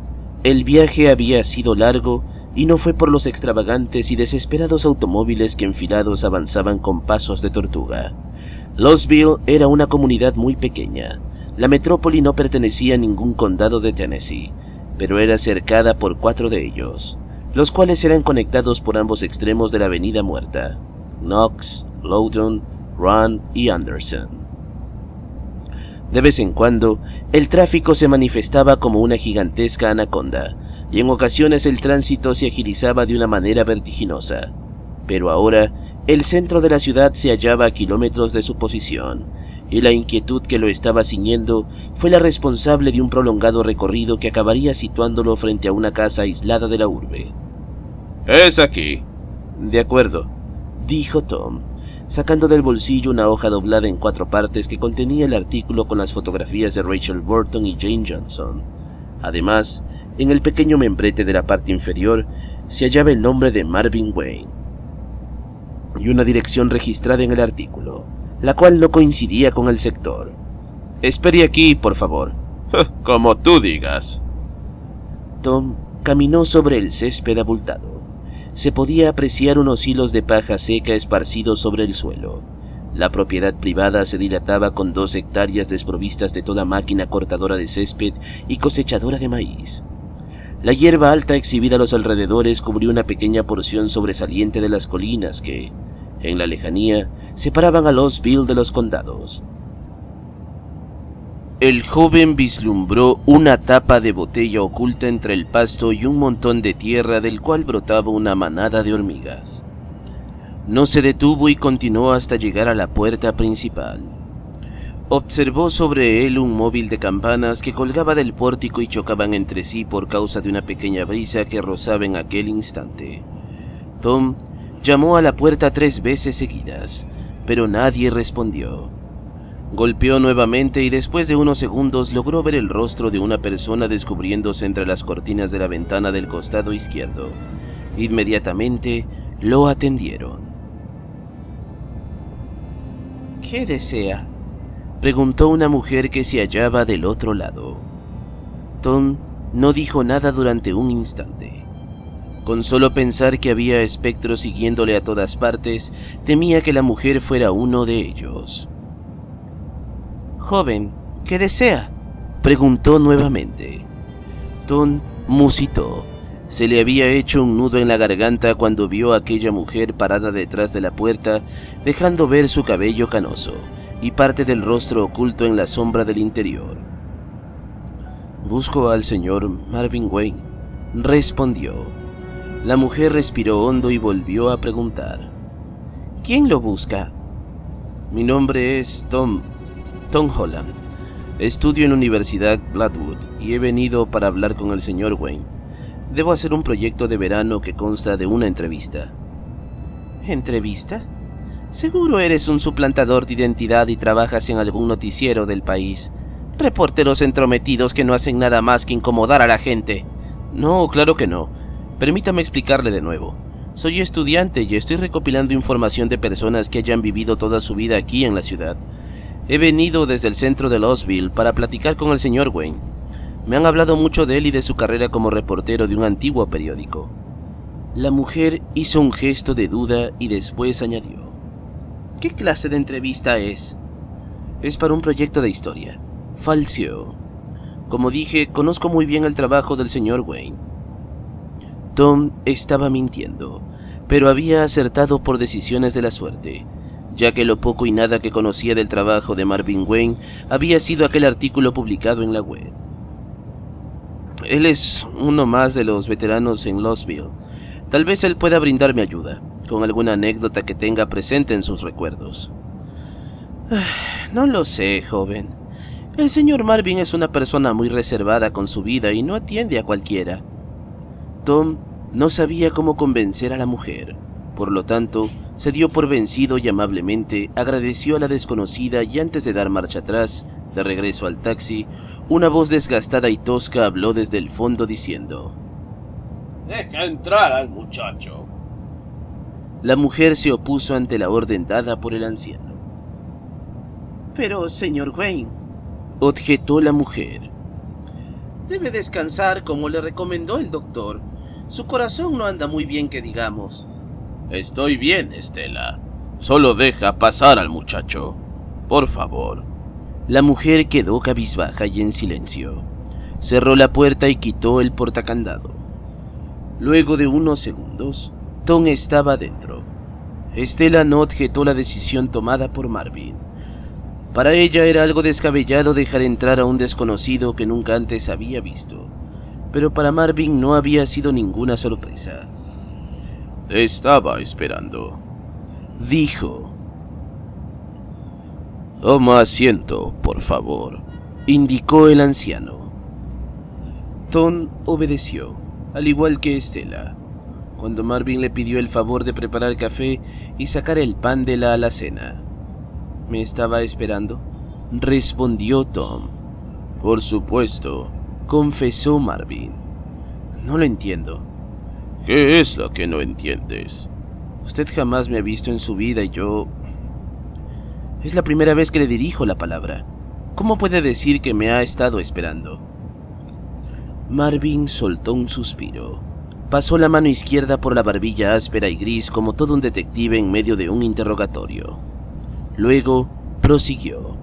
S1: el viaje había sido largo y no fue por los extravagantes y desesperados automóviles que enfilados avanzaban con pasos de tortuga. Lostville era una comunidad muy pequeña. La metrópoli no pertenecía a ningún condado de Tennessee, pero era cercada por 4 de ellos, los cuales eran conectados por ambos extremos de la avenida muerta: Knox, Loudoun, Run y Anderson. De vez en cuando, el tráfico se manifestaba como una gigantesca anaconda, y en ocasiones el tránsito se agilizaba de una manera vertiginosa. Pero ahora, el centro de la ciudad se hallaba a kilómetros de su posición, y la inquietud que lo estaba ciñendo fue la responsable de un prolongado recorrido que acabaría situándolo frente a una casa aislada de la urbe.
S3: Es aquí.
S1: De acuerdo, dijo Tom, sacando del bolsillo una hoja doblada en 4 partes que contenía el artículo con las fotografías de Rachel Burton y Jane Johnson. Además, en el pequeño membrete de la parte inferior se hallaba el nombre de Marvin Wayne y una dirección registrada en el artículo, la cual no coincidía con el sector. Espere aquí, por favor.
S3: Como tú digas.
S1: Tom caminó sobre el césped abultado. se podía apreciar unos hilos de paja seca esparcidos sobre el suelo. La propiedad privada se dilataba con 2 hectáreas desprovistas de toda máquina cortadora de césped y cosechadora de maíz. La hierba alta exhibida a los alrededores cubrió una pequeña porción sobresaliente de las colinas que, en la lejanía, separaban a Louisville de los condados. El joven vislumbró una tapa de botella oculta entre el pasto y un montón de tierra del cual brotaba una manada de hormigas. No se detuvo y continuó hasta llegar a la puerta principal. Observó sobre él un móvil de campanas que colgaba del pórtico y chocaban entre sí por causa de una pequeña brisa que rozaba en aquel instante. Tom llamó a la puerta 3 veces seguidas, pero nadie respondió. Golpeó nuevamente y después de unos segundos logró ver el rostro de una persona descubriéndose entre las cortinas de la ventana del costado izquierdo. Inmediatamente lo atendieron. ¿Qué desea?, preguntó una mujer que se hallaba del otro lado. Tom no dijo nada durante un instante. Con solo pensar que había espectros siguiéndole a todas partes, temía que la mujer fuera uno de ellos. «Joven, ¿qué desea?», preguntó nuevamente. Tom musitó. Se le había hecho un nudo en la garganta cuando vio a aquella mujer parada detrás de la puerta, dejando ver su cabello canoso y parte del rostro oculto en la sombra del interior. «Busco al señor Marvin Wayne», respondió. La mujer respiró hondo y volvió a preguntar. «¿Quién lo busca?». «Mi nombre es Tom Holland. Estudio en la Universidad Blackwood y he venido para hablar con el señor Wayne. Debo hacer un proyecto de verano que consta de una entrevista». «¿Entrevista? Seguro eres un suplantador de identidad y trabajas en algún noticiero del país. Reporteros entrometidos que no hacen nada más que incomodar a la gente». «No, claro que no. Permítame explicarle de nuevo. Soy estudiante y estoy recopilando información de personas que hayan vivido toda su vida aquí en la ciudad. He venido desde el centro de Louisville para platicar con el señor Wayne. Me han hablado mucho de él y de su carrera como reportero de un antiguo periódico». La mujer hizo un gesto de duda y después añadió. «¿Qué clase de entrevista es?». «Es para un proyecto de historia», falseó. «Como dije, conozco muy bien el trabajo del señor Wayne». Tom estaba mintiendo, pero había acertado por decisiones de la suerte, ya que lo poco y nada que conocía del trabajo de Marvin Wayne había sido aquel artículo publicado en la web. «Él es uno más de los veteranos en Louisville. Tal vez él pueda brindarme ayuda, con alguna anécdota que tenga presente en sus recuerdos». «No lo sé, joven. El señor Marvin es una persona muy reservada con su vida y no atiende a cualquiera». Tom no sabía cómo convencer a la mujer. Por lo tanto, se dio por vencido y amablemente agradeció a la desconocida y antes de dar marcha atrás, de regreso al taxi, una voz desgastada y tosca habló desde el fondo diciendo:
S3: «Deja entrar al muchacho».
S1: La mujer se opuso ante la orden dada por el anciano. «Pero, señor Wayne», objetó la mujer, «debe descansar como le recomendó el doctor. Su corazón no anda muy bien que digamos».
S3: «Estoy bien, Estela. Solo deja pasar al muchacho. Por favor».
S1: La mujer quedó cabizbaja y en silencio. Cerró la puerta y quitó el portacandado. Luego de unos segundos, Tom estaba dentro. Estela no objetó la decisión tomada por Marvin. Para ella era algo descabellado dejar entrar a un desconocido que nunca antes había visto, pero para Marvin no había sido ninguna sorpresa.
S3: «Estaba esperando»,
S1: dijo.
S3: «Toma asiento, por favor»,
S1: indicó el anciano. Tom obedeció, al igual que Estela. Cuando Marvin le pidió el favor de preparar café y sacar el pan de la alacena. «¿Me estaba esperando?», respondió Tom.
S3: «Por supuesto»,
S1: confesó Marvin. «No lo entiendo».
S3: «¿Qué es lo que no entiendes?».
S1: «Usted jamás me ha visto en su vida y yo... Es la primera vez que le dirijo la palabra. ¿Cómo puede decir que me ha estado esperando?». Marvin soltó un suspiro. Pasó la mano izquierda por la barbilla áspera y gris como todo un detective en medio de un interrogatorio. Luego prosiguió.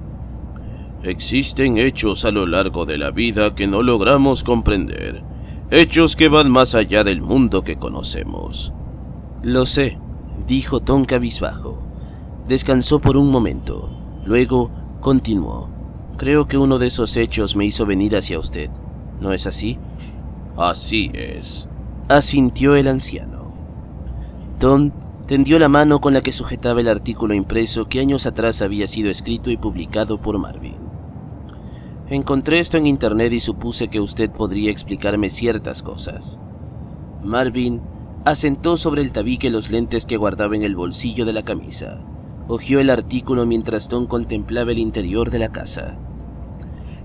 S3: Existen hechos a lo largo de la vida que no logramos comprender. Hechos que van más allá del mundo que conocemos.
S1: Lo sé, dijo Tom cabizbajo. Descansó por un momento. Luego continuó. Creo que uno de esos hechos me hizo venir hacia usted. ¿No es así?
S3: Así es,
S1: asintió el anciano. Tom tendió la mano con la que sujetaba el artículo impreso que años atrás había sido escrito y publicado por Marvin. Encontré esto en internet y supuse que usted podría explicarme ciertas cosas. Marvin asentó sobre el tabique los lentes que guardaba en el bolsillo de la camisa. Hojeó el artículo mientras Tom contemplaba el interior de la casa.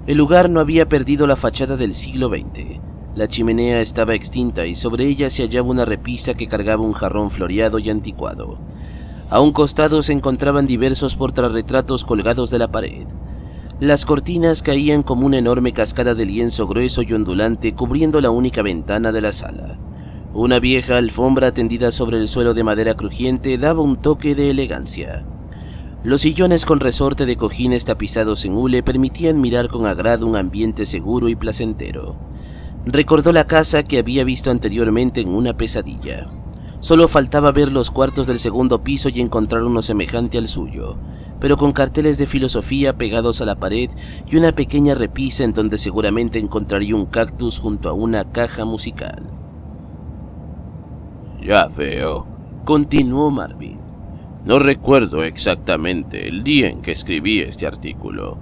S1: El lugar no había perdido la fachada del siglo XX. La chimenea estaba extinta y sobre ella se hallaba una repisa que cargaba un jarrón floreado y anticuado. A un costado se encontraban diversos portarretratos colgados de la pared. Las cortinas caían como una enorme cascada de lienzo grueso y ondulante cubriendo la única ventana de la sala. Una vieja alfombra tendida sobre el suelo de madera crujiente daba un toque de elegancia. Los sillones con resorte de cojines tapizados en hule permitían mirar con agrado un ambiente seguro y placentero. Recordó la casa que había visto anteriormente en una pesadilla. Solo faltaba ver los cuartos del segundo piso y encontrar uno semejante al suyo, pero con carteles de filosofía pegados a la pared y una pequeña repisa en donde seguramente encontraría un cactus junto a una caja musical.
S3: Ya veo,
S1: continuó Marvin.
S3: No recuerdo exactamente el día en que escribí este artículo.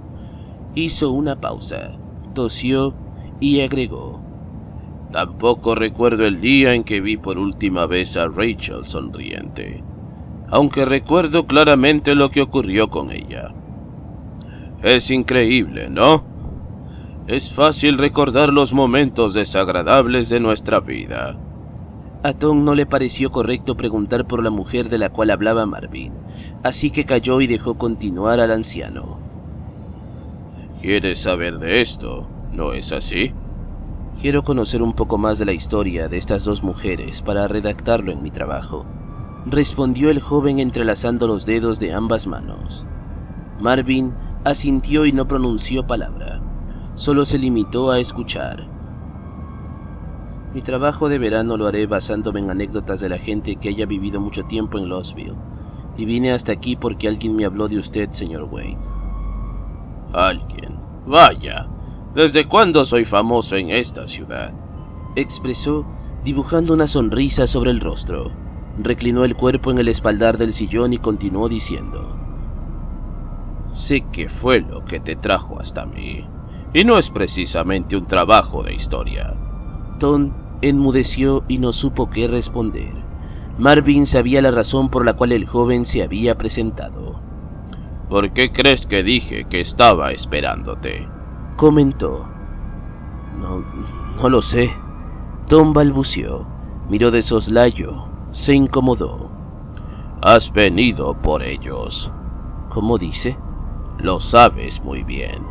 S1: Hizo una pausa, tosió y agregó.
S3: Tampoco recuerdo el día en que vi por última vez a Rachel sonriente, aunque recuerdo claramente lo que ocurrió con ella. Es increíble, ¿no? Es fácil recordar los momentos desagradables de nuestra vida.
S1: A Tom no le pareció correcto preguntar por la mujer de la cual hablaba Marvin, así que calló y dejó continuar al anciano.
S3: ¿Quieres saber de esto? ¿No es así?
S1: Quiero conocer un poco más de la historia de estas dos mujeres para redactarlo en mi trabajo, respondió el joven entrelazando los dedos de ambas manos. Marvin asintió y no pronunció palabra, solo se limitó a escuchar. Mi trabajo de verano lo haré basándome en anécdotas de la gente que haya vivido mucho tiempo en Lostville, y vine hasta aquí porque alguien me habló de usted, señor Wade.
S3: ¿Alguien? Vaya, ¿desde cuándo soy famoso en esta ciudad?
S1: Expresó, dibujando una sonrisa sobre el rostro. Reclinó el cuerpo en el espaldar del sillón y continuó diciendo.
S3: Sé que fue lo que te trajo hasta mí, y no es precisamente un trabajo de historia.
S1: Tom enmudeció y no supo qué responder. Marvin sabía la razón por la cual el joven se había presentado.
S3: ¿Por qué crees que dije que estaba esperándote?,
S1: comentó. No lo sé. Tom balbuceó, miró de soslayo, se incomodó.
S3: Has venido por ellos.
S1: ¿Cómo dice?
S3: Lo sabes muy bien.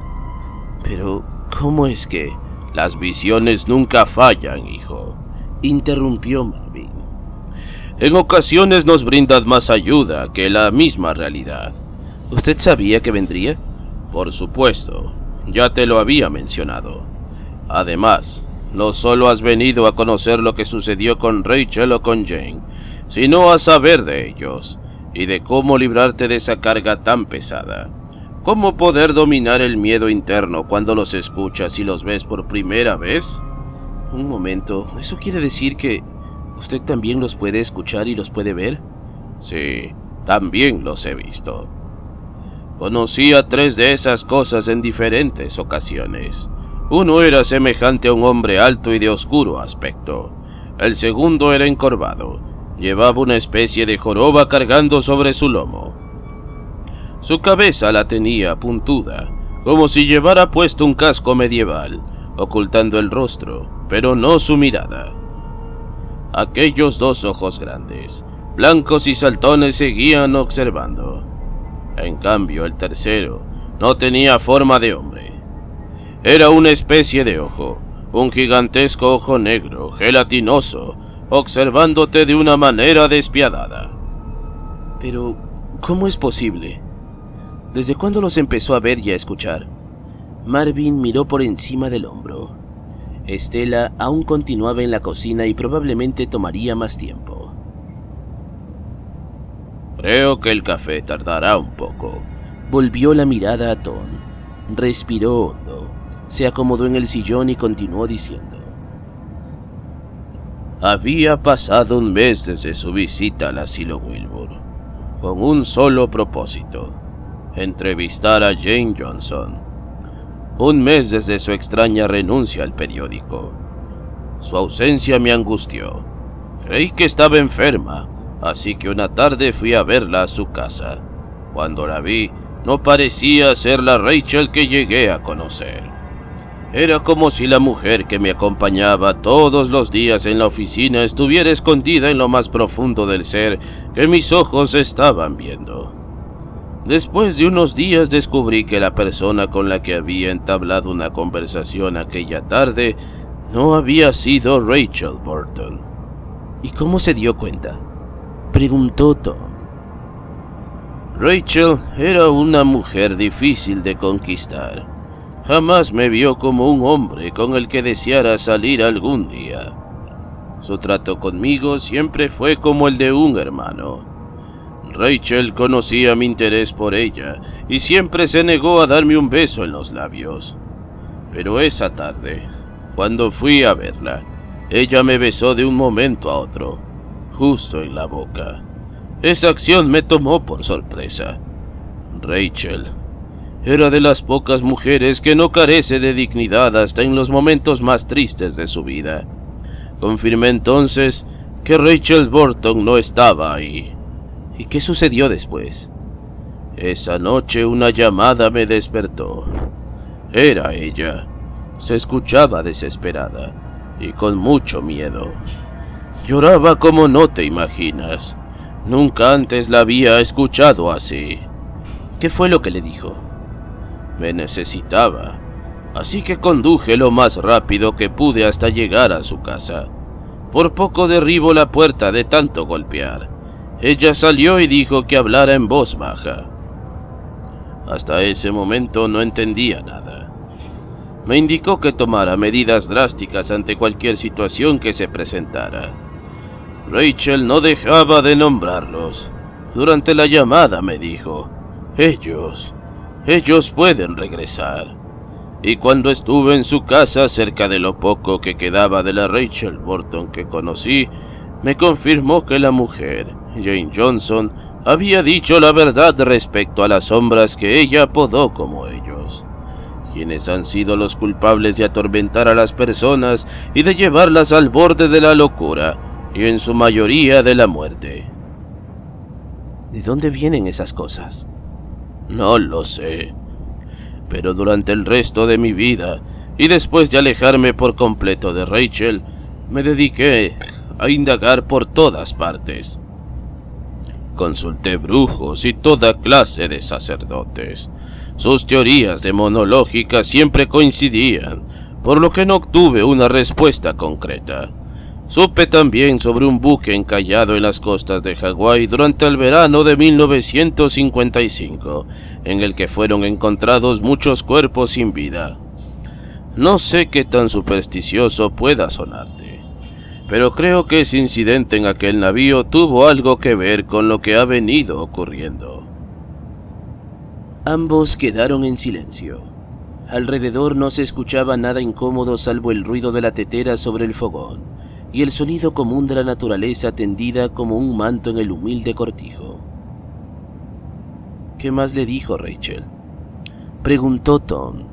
S1: Pero, ¿cómo es que...?
S3: Las visiones nunca fallan, hijo,
S1: interrumpió Marvin.
S3: En ocasiones nos brindan más ayuda que la misma realidad.
S1: ¿Usted sabía que vendría?
S3: Por supuesto, ya te lo había mencionado. Además, no solo has venido a conocer lo que sucedió con Rachel o con Jane, sino a saber de ellos, y de cómo librarte de esa carga tan pesada. ¿Cómo poder dominar el miedo interno cuando los escuchas y los ves por primera vez?
S1: Un momento, ¿eso quiere decir que usted también los puede escuchar y los puede ver?
S3: Sí, también los he visto. Conocí a 3 de esas cosas en diferentes ocasiones. Uno era semejante a un hombre alto y de oscuro aspecto. El segundo era encorvado. Llevaba una especie de joroba cargando sobre su lomo. Su cabeza la tenía puntuda, como si llevara puesto un casco medieval, ocultando el rostro, pero no su mirada. Aquellos 2 ojos grandes, blancos y saltones, seguían observando. En cambio, el tercero no tenía forma de hombre. Era una especie de ojo, un gigantesco ojo negro, gelatinoso, observándote de una manera despiadada.
S1: Pero, ¿cómo es posible? ¿Desde cuándo los empezó a ver y a escuchar? Marvin miró por encima del hombro. Estela aún continuaba en la cocina y probablemente tomaría más tiempo.
S3: Creo que el café tardará un poco.
S1: Volvió la mirada a Tom. Respiró hondo. Se acomodó en el sillón y continuó diciendo:
S3: Había pasado un mes desde su visita al asilo Wilbur, con un solo propósito: entrevistar a Jane Johnson. Un mes desde su extraña renuncia al periódico. Su ausencia me angustió. Creí que estaba enferma, así que una tarde fui a verla a su casa. Cuando la vi, no parecía ser la Rachel que llegué a conocer. Era como si la mujer que me acompañaba todos los días en la oficina estuviera escondida en lo más profundo del ser que mis ojos estaban viendo. Después de unos días descubrí que la persona con la que había entablado una conversación aquella tarde no había sido Rachel Burton.
S1: ¿Y cómo se dio cuenta?, preguntó Tom.
S3: Rachel era una mujer difícil de conquistar. Jamás me vio como un hombre con el que deseara salir algún día. Su trato conmigo siempre fue como el de un hermano. Rachel conocía mi interés por ella y siempre se negó a darme un beso en los labios. Pero esa tarde, cuando fui a verla, ella me besó de un momento a otro, justo en la boca. Esa acción me tomó por sorpresa. Rachel era de las pocas mujeres que no carece de dignidad hasta en los momentos más tristes de su vida. Confirmé entonces que Rachel Burton no estaba ahí.
S1: ¿Y qué sucedió después?
S3: Esa noche una llamada me despertó. Era ella. Se escuchaba desesperada y con mucho miedo. Lloraba como no te imaginas. Nunca antes la había escuchado así.
S1: ¿Qué fue lo que le dijo?
S3: Me necesitaba, así que conduje lo más rápido que pude hasta llegar a su casa. Por poco derribo la puerta de tanto golpear. Ella salió y dijo que hablara en voz baja. Hasta ese momento no entendía nada. Me indicó que tomara medidas drásticas ante cualquier situación que se presentara. Rachel no dejaba de nombrarlos. Durante la llamada me dijo: Ellos pueden regresar. Y cuando estuve en su casa, cerca de lo poco que quedaba de la Rachel Burton que conocí, me confirmó que la mujer, Jane Johnson, había dicho la verdad respecto a las sombras que ella apodó como ellos, quienes han sido los culpables de atormentar a las personas y de llevarlas al borde de la locura, y en su mayoría de la muerte.
S1: ¿De dónde vienen esas cosas?
S3: No lo sé, pero durante el resto de mi vida, y después de alejarme por completo de Rachel, me dediqué a indagar por todas partes. Consulté brujos y toda clase de sacerdotes. Sus teorías demonológicas siempre coincidían, por lo que no obtuve una respuesta concreta. Supe también sobre un buque encallado en las costas de Hawái durante el verano de 1955, en el que fueron encontrados muchos cuerpos sin vida. No sé qué tan supersticioso pueda sonarte, pero creo que ese incidente en aquel navío tuvo algo que ver con lo que ha venido ocurriendo.
S1: Ambos quedaron en silencio. Alrededor no se escuchaba nada incómodo salvo el ruido de la tetera sobre el fogón y el sonido común de la naturaleza tendida como un manto en el humilde cortijo. ¿Qué más le dijo Rachel?, preguntó Tom,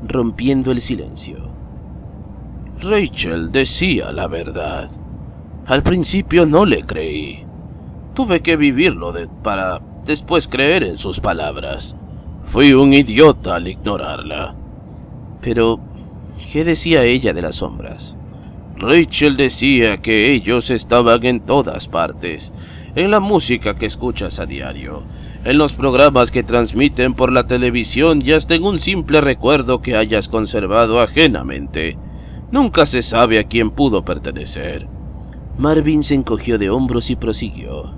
S1: rompiendo el silencio.
S3: Rachel decía la verdad. Al principio no le creí. Tuve que vivirlo para después creer en sus palabras. Fui un idiota al ignorarla.
S1: Pero, ¿qué decía ella de las sombras?
S3: Rachel decía que ellos estaban en todas partes, en la música que escuchas a diario, en los programas que transmiten por la televisión y hasta en un simple recuerdo que hayas conservado ajenamente. Nunca se sabe a quién pudo pertenecer.
S1: Marvin se encogió de hombros y prosiguió.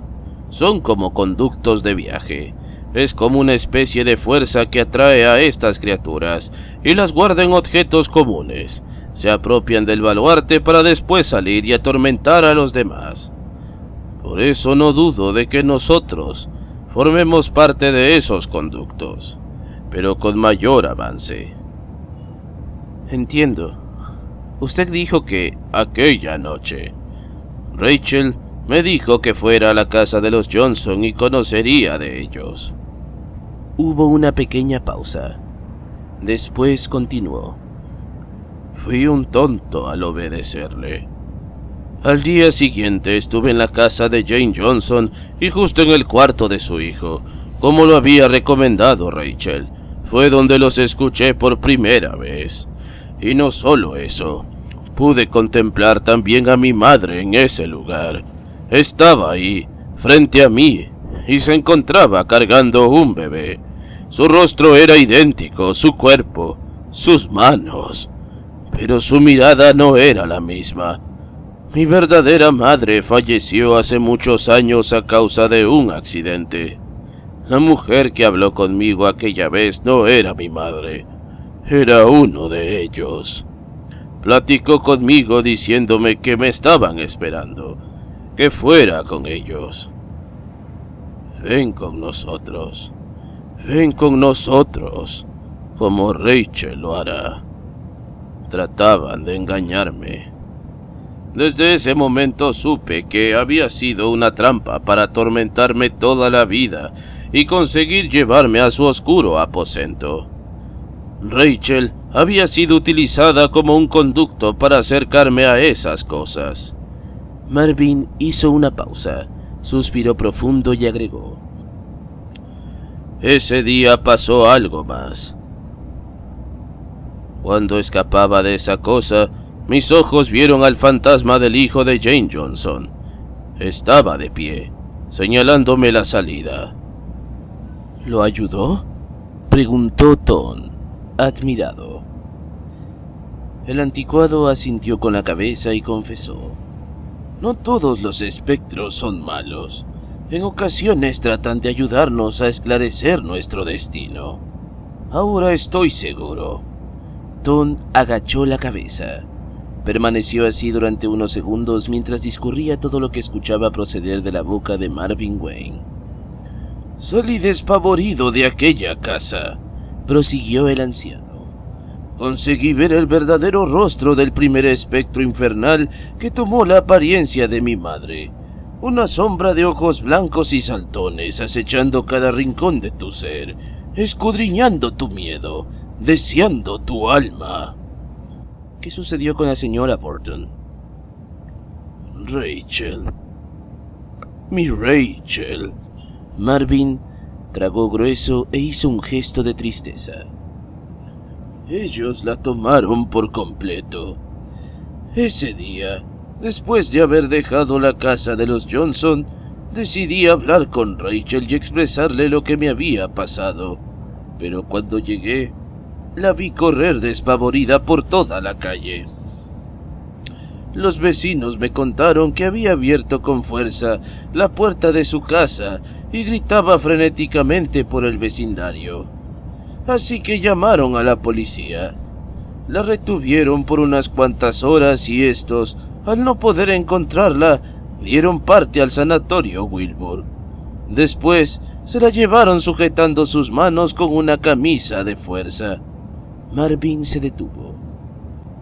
S3: Son como conductos de viaje. Es como una especie de fuerza que atrae a estas criaturas y las guarda en objetos comunes. Se apropian del baluarte para después salir y atormentar a los demás. Por eso no dudo de que nosotros formemos parte de esos conductos, pero con mayor avance.
S1: Entiendo. Usted dijo que
S3: aquella noche Rachel me dijo que fuera a la casa de los Johnson y conocería de ellos.
S1: Hubo una pequeña pausa. Después continuó.
S3: Fui un tonto al obedecerle. Al día siguiente estuve en la casa de Jane Johnson y justo en el cuarto de su hijo, como lo había recomendado Rachel. Fue donde los escuché por primera vez. Y no solo eso, pude contemplar también a mi madre en ese lugar. Estaba ahí, frente a mí, y se encontraba cargando un bebé. Su rostro era idéntico, su cuerpo, sus manos, pero su mirada no era la misma. Mi verdadera madre falleció hace muchos años a causa de un accidente. La mujer que habló conmigo aquella vez no era mi madre, era uno de ellos. Platicó conmigo diciéndome que me estaban esperando, que fuera con ellos. Ven con nosotros, como Rachel lo hará. Trataban de engañarme. Desde ese momento supe que había sido una trampa para atormentarme toda la vida y conseguir llevarme a su oscuro aposento. Rachel había sido utilizada como un conducto para acercarme a esas cosas.
S1: Marvin hizo una pausa, suspiró profundo y agregó.
S3: Ese día pasó algo más. Cuando escapaba de esa cosa, mis ojos vieron al fantasma del hijo de Jane Johnson. Estaba de pie, señalándome la salida.
S1: ¿Lo ayudó?, preguntó Tom, admirado. El anticuado asintió con la cabeza y confesó.
S3: No todos los espectros son malos. En ocasiones tratan de ayudarnos a esclarecer nuestro destino. Ahora estoy seguro.
S1: Tom agachó la cabeza. Permaneció así durante unos segundos mientras discurría todo lo que escuchaba proceder de la boca de Marvin Wayne.
S3: Salí despavorido de aquella casa,
S1: prosiguió el anciano.
S3: Conseguí ver el verdadero rostro del primer espectro infernal que tomó la apariencia de mi madre. Una sombra de ojos blancos y saltones acechando cada rincón de tu ser, escudriñando tu miedo, deseando tu alma.
S1: ¿Qué sucedió con la señora Burton?
S3: Rachel. Mi Rachel.
S1: Marvin tragó grueso e hizo un gesto de tristeza.
S3: Ellos la tomaron por completo. Ese día, después de haber dejado la casa de los Johnson, decidí hablar con Rachel y expresarle lo que me había pasado. Pero cuando llegué, la vi correr despavorida por toda la calle. Los vecinos me contaron que había abierto con fuerza la puerta de su casa y gritaba frenéticamente por el vecindario. Así que llamaron a la policía. La retuvieron por unas cuantas horas y estos, al no poder encontrarla, dieron parte al sanatorio Wilbur. Después se la llevaron sujetando sus manos con una camisa de fuerza.
S1: Marvin se detuvo.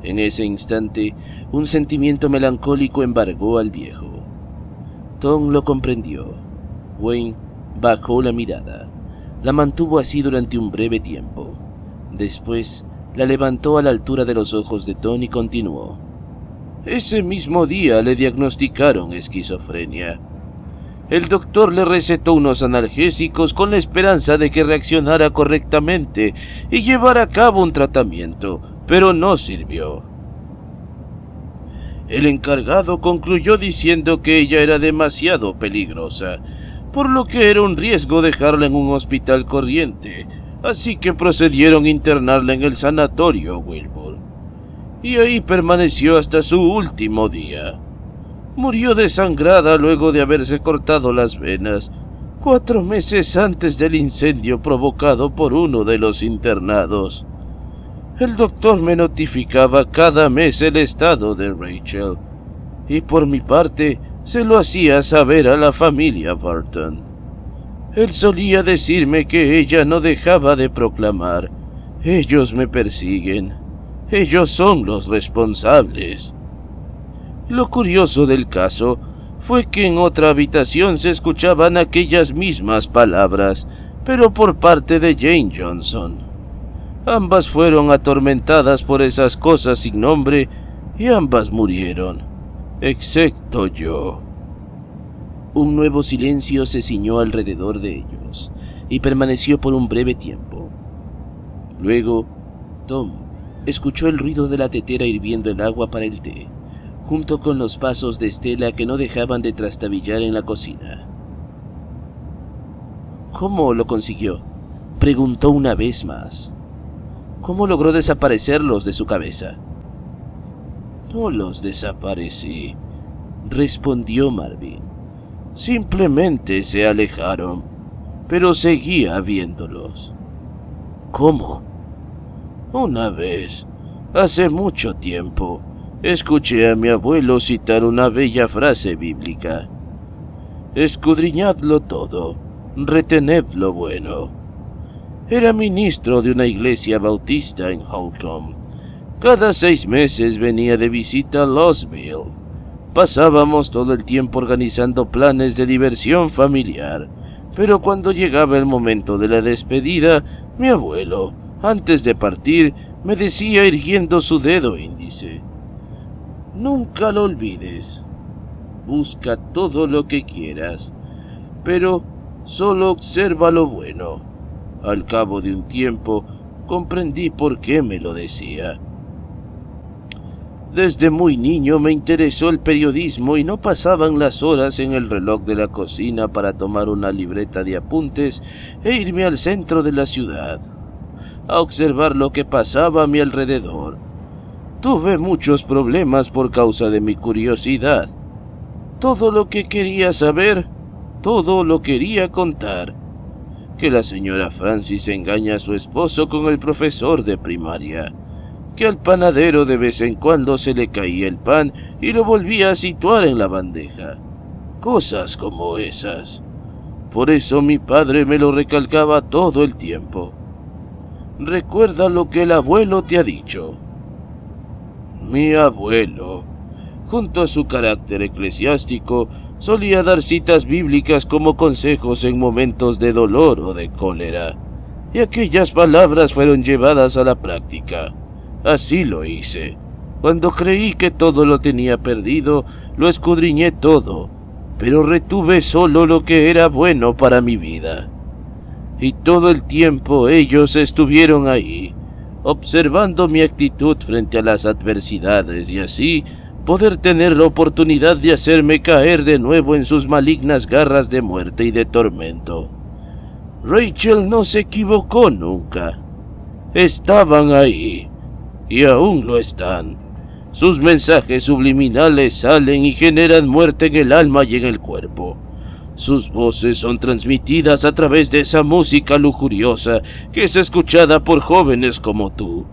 S1: En ese instante, un sentimiento melancólico embargó al viejo. Tom lo comprendió. Wayne bajó la mirada. La mantuvo así durante un breve tiempo. Después, la levantó a la altura de los ojos de Tom y continuó.
S3: Ese mismo día le diagnosticaron esquizofrenia. El doctor le recetó unos analgésicos con la esperanza de que reaccionara correctamente y llevara a cabo un tratamiento, pero no sirvió. El encargado concluyó diciendo que ella era demasiado peligrosa, por lo que era un riesgo dejarla en un hospital corriente, así que procedieron a internarla en el sanatorio Wilbur. Y ahí permaneció hasta su último día. Murió desangrada luego de haberse cortado las venas 4 meses antes del incendio provocado por uno de los internados. El doctor me notificaba cada mes el estado de Rachel, y por mi parte se lo hacía saber a la familia Burton. Él solía decirme que ella no dejaba de proclamar: ellos me persiguen, ellos son los responsables. Lo curioso del caso fue que en otra habitación se escuchaban aquellas mismas palabras, pero por parte de Jane Johnson. Ambas fueron atormentadas por esas cosas sin nombre y ambas murieron, excepto yo.
S1: Un nuevo silencio se ciñó alrededor de ellos y permaneció por un breve tiempo. Luego, Tom escuchó el ruido de la tetera hirviendo el agua para el té, junto con los pasos de Stella que no dejaban de trastabillar en la cocina. ¿Cómo lo consiguió?, preguntó una vez más. ¿Cómo logró desaparecerlos de su cabeza?
S3: No los desaparecí, respondió Marvin. Simplemente se alejaron, pero seguía viéndolos.
S1: ¿Cómo?
S3: Una vez, hace mucho tiempo, escuché a mi abuelo citar una bella frase bíblica: escudriñadlo todo, retened lo bueno. Era ministro de una iglesia bautista en Holcomb. Cada 6 meses venía de visita a Losville. Pasábamos todo el tiempo organizando planes de diversión familiar, pero cuando llegaba el momento de la despedida, mi abuelo, antes de partir, me decía irguiendo su dedo índice: nunca lo olvides. Busca todo lo que quieras, pero solo observa lo bueno. Al cabo de un tiempo, comprendí por qué me lo decía. Desde muy niño me interesó el periodismo y no pasaban las horas en el reloj de la cocina para tomar una libreta de apuntes e irme al centro de la ciudad, a observar lo que pasaba a mi alrededor. Tuve muchos problemas por causa de mi curiosidad. Todo lo que quería saber, todo lo quería contar. Que la señora Francis engaña a su esposo con el profesor de primaria, que al panadero de vez en cuando se le caía el pan y lo volvía a situar en la bandeja. Cosas como esas. Por eso mi padre me lo recalcaba todo el tiempo. Recuerda lo que el abuelo te ha dicho. Mi abuelo, junto a su carácter eclesiástico, solía dar citas bíblicas como consejos en momentos de dolor o de cólera, y aquellas palabras fueron llevadas a la práctica. Así lo hice. Cuando creí que todo lo tenía perdido, lo escudriñé todo, pero retuve solo lo que era bueno para mi vida. Y todo el tiempo ellos estuvieron ahí, observando mi actitud frente a las adversidades y así poder tener la oportunidad de hacerme caer de nuevo en sus malignas garras de muerte y de tormento. Rachel no se equivocó nunca. Estaban ahí, y aún lo están. Sus mensajes subliminales salen y generan muerte en el alma y en el cuerpo. Sus voces son transmitidas a través de esa música lujuriosa que es escuchada por jóvenes como tú,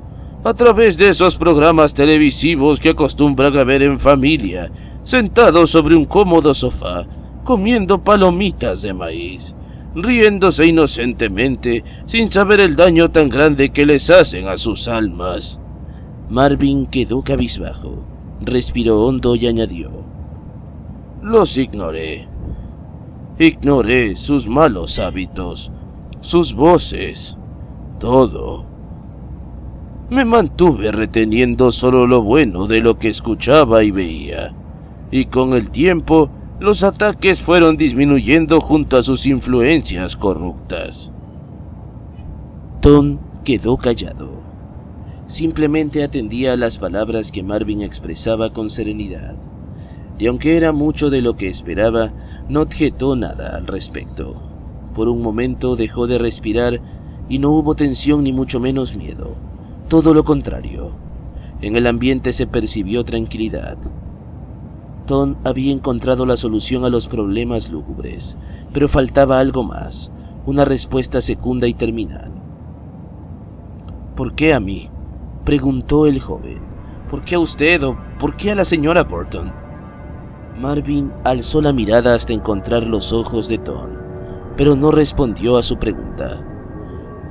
S3: a través de esos programas televisivos que acostumbran a ver en familia, sentados sobre un cómodo sofá, comiendo palomitas de maíz, riéndose inocentemente, sin saber el daño tan grande que les hacen a sus almas.
S1: Marvin quedó cabizbajo, respiró hondo y añadió:
S3: los ignoré. Ignoré sus malos hábitos, sus voces, todo. Me mantuve reteniendo solo lo bueno de lo que escuchaba y veía, y con el tiempo los ataques fueron disminuyendo junto a sus influencias corruptas.
S1: Tom quedó callado. Simplemente atendía a las palabras que Marvin expresaba con serenidad, y aunque era mucho de lo que esperaba, no objetó nada al respecto. Por un momento dejó de respirar y no hubo tensión ni mucho menos miedo. Todo lo contrario. En el ambiente se percibió tranquilidad. Tom había encontrado la solución a los problemas lúgubres, pero faltaba algo más, una respuesta secunda y terminal. ¿Por qué a mí?, preguntó el joven. ¿Por qué a usted o por qué a la señora Burton? Marvin alzó la mirada hasta encontrar los ojos de Tom, pero no respondió a su pregunta.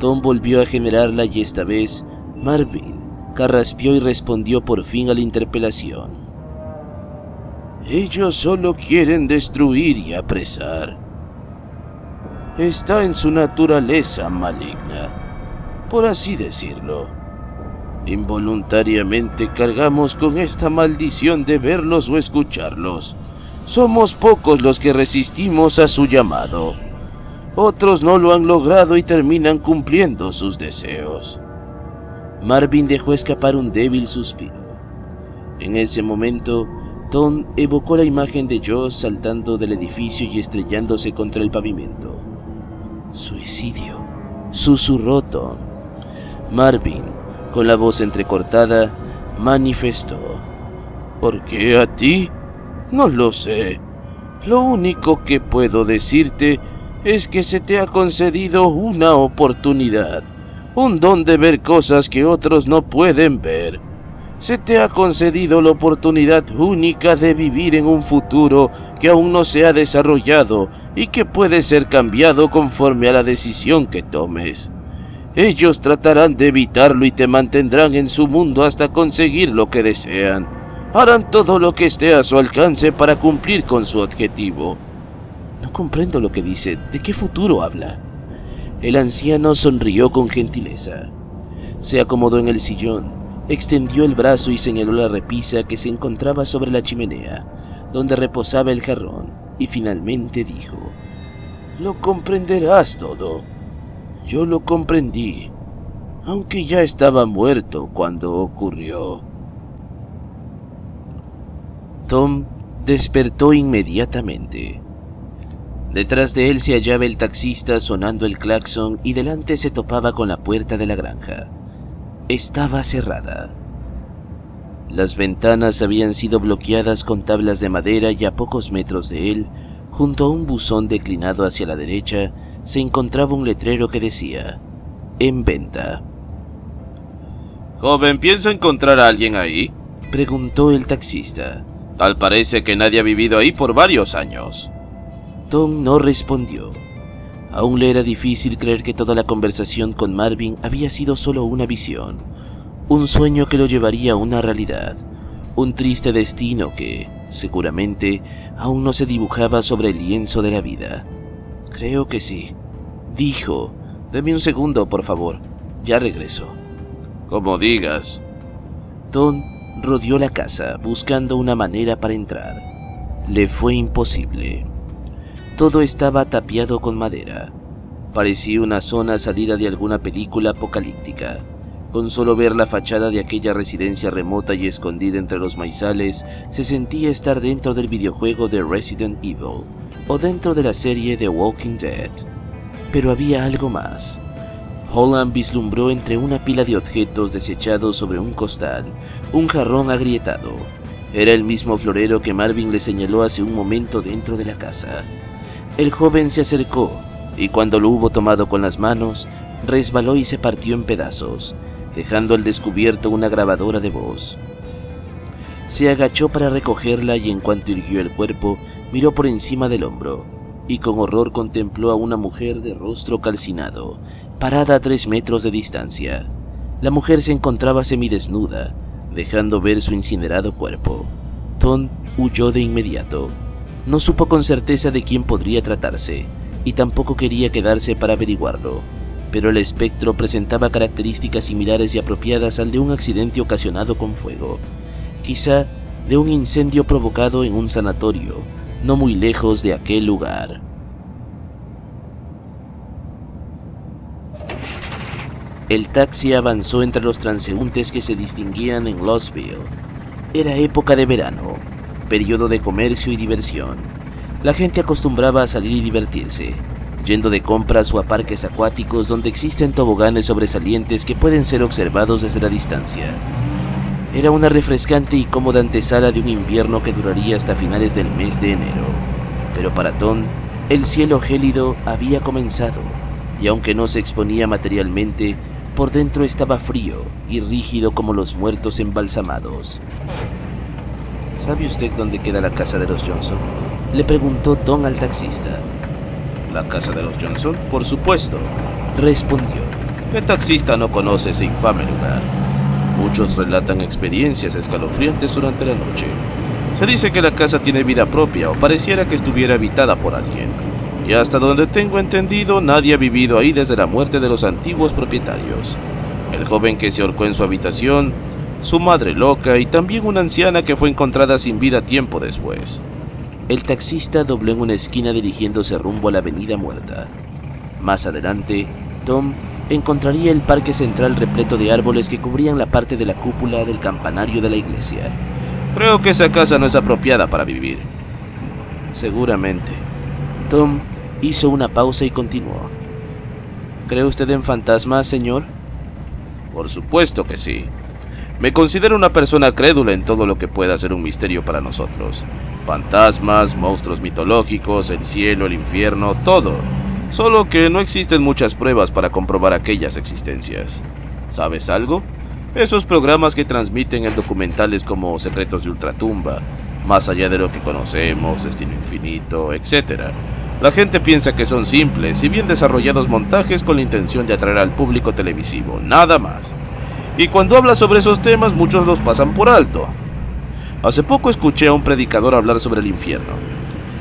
S1: Tom volvió a generarla y esta vez Marvin carraspeó y respondió por fin a la interpelación. Ellos solo quieren destruir y apresar. Está en su naturaleza maligna, por así decirlo. Involuntariamente cargamos con esta maldición de verlos o escucharlos. Somos pocos los que resistimos a su llamado. Otros no lo han logrado y terminan cumpliendo sus deseos. Marvin dejó escapar un débil suspiro. En ese momento, Tom evocó la imagen de Josh saltando del edificio y estrellándose contra el pavimento. «Suicidio», susurró Tom. Marvin, con la voz entrecortada, manifestó. ¿Por qué a ti? No lo sé. Lo único que puedo decirte es que se te ha concedido una oportunidad, un don de ver cosas que otros no pueden ver. Se te ha concedido la oportunidad única de vivir en un futuro que aún no se ha desarrollado y que puede ser cambiado conforme a la decisión que tomes. Ellos tratarán de evitarlo y te mantendrán en su mundo hasta conseguir lo que desean. Harán todo lo que esté a su alcance para cumplir con su objetivo. No comprendo lo que dice. ¿De qué futuro habla? El anciano sonrió con gentileza. Se acomodó en el sillón, extendió el brazo y señaló la repisa que se encontraba sobre la chimenea, donde reposaba el jarrón, y finalmente dijo: «Lo comprenderás todo. Yo lo comprendí, aunque ya estaba muerto cuando ocurrió». Tom despertó inmediatamente. Detrás de él se hallaba el taxista sonando el claxon y delante se topaba con la puerta de la granja. Estaba cerrada. Las ventanas habían sido bloqueadas con tablas de madera y a pocos metros de él, junto a un buzón declinado hacia la derecha, se encontraba un letrero que decía: «En venta».
S3: «Joven, ¿piensa encontrar a alguien ahí?»,
S1: preguntó el taxista.
S3: «Tal parece que nadie ha vivido ahí por varios años».
S1: Tom no respondió. Aún le era difícil creer que toda la conversación con Marvin había sido solo una visión, un sueño que lo llevaría a una realidad, un triste destino que, seguramente, aún no se dibujaba sobre el lienzo de la vida. «Creo que sí», dijo. «Deme un segundo, por favor. Ya regreso».
S3: «Como digas».
S1: Tom rodeó la casa buscando una manera para entrar. Le fue imposible. Todo estaba tapiado con madera. Parecía una zona salida de alguna película apocalíptica. Con solo ver la fachada de aquella residencia remota y escondida entre los maizales, se sentía estar dentro del videojuego de Resident Evil o dentro de la serie The Walking Dead. Pero había algo más. Holland vislumbró entre una pila de objetos desechados sobre un costal un jarrón agrietado. Era el mismo florero que Marvin le señaló hace un momento dentro de la casa. El joven se acercó y cuando lo hubo tomado con las manos, resbaló y se partió en pedazos, dejando al descubierto una grabadora de voz. Se agachó para recogerla y en cuanto irguió el cuerpo, miró por encima del hombro y con horror contempló a una mujer de rostro calcinado, parada a 3 metros de distancia. La mujer se encontraba semidesnuda, dejando ver su incinerado cuerpo. Tom huyó de inmediato. No supo con certeza de quién podría tratarse, y tampoco quería quedarse para averiguarlo, pero el espectro presentaba características similares y apropiadas al de un accidente ocasionado con fuego, quizá de un incendio provocado en un sanatorio, no muy lejos de aquel lugar. El taxi avanzó entre los transeúntes que se distinguían en Lostville. Era época de verano, periodo de comercio y diversión. La gente acostumbraba a salir y divertirse, yendo de compras o a parques acuáticos donde existen toboganes sobresalientes que pueden ser observados desde la distancia. Era una refrescante y cómoda antesala de un invierno que duraría hasta finales del mes de enero. Pero para Tom, el cielo gélido había comenzado, y aunque no se exponía materialmente, por dentro estaba frío y rígido como los muertos embalsamados. ¿Sabe usted dónde queda la casa de los Johnson?, le preguntó Tom al taxista.
S3: ¿La casa de los Johnson? Por supuesto,
S1: respondió.
S3: ¿Qué taxista no conoce ese infame lugar? Muchos relatan experiencias escalofriantes durante la noche. Se dice que la casa tiene vida propia o pareciera que estuviera habitada por alguien. Y hasta donde tengo entendido, nadie ha vivido ahí desde la muerte de los antiguos propietarios. El joven que se ahorcó en su habitación, su madre loca y también una anciana que fue encontrada sin vida tiempo después.
S1: El taxista dobló en una esquina dirigiéndose rumbo a la avenida Muerta. Más adelante, Tom encontraría el parque central repleto de árboles que cubrían la parte de la cúpula del campanario de la iglesia.
S3: Creo que esa casa no es apropiada para vivir.
S1: Seguramente. Tom hizo una pausa y continuó. ¿Cree usted en fantasmas, señor?
S3: Por supuesto que sí. Me considero una persona crédula en todo lo que pueda ser un misterio para nosotros. Fantasmas, monstruos mitológicos, el cielo, el infierno, todo. Solo que no existen muchas pruebas para comprobar aquellas existencias. ¿Sabes algo? Esos programas que transmiten en documentales como Secretos de Ultratumba, Más allá de lo que conocemos, Destino Infinito, etc. La gente piensa que son simples y bien desarrollados montajes con la intención de atraer al público televisivo, nada más. Y cuando habla sobre esos temas, muchos los pasan por alto. Hace poco escuché a un predicador hablar sobre el infierno.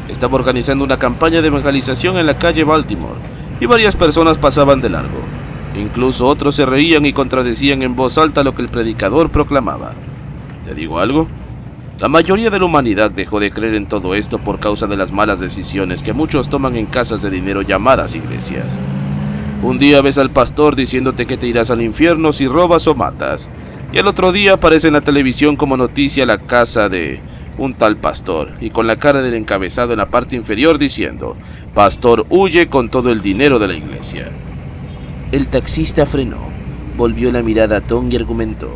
S3: Estaba organizando una campaña de evangelización en la calle Baltimore, y varias personas pasaban de largo. Incluso otros se reían y contradecían en voz alta lo que el predicador proclamaba. ¿Te digo algo? La mayoría de la humanidad dejó de creer en todo esto por causa de las malas decisiones que muchos toman en casas de dinero llamadas iglesias. Un día ves al pastor diciéndote que te irás al infierno si robas o matas, y al otro día aparece en la televisión como noticia la casa de un tal pastor, y con la cara del encabezado en la parte inferior diciendo: pastor huye con todo el dinero de la iglesia.
S1: El taxista frenó, volvió la mirada a Tom y argumentó.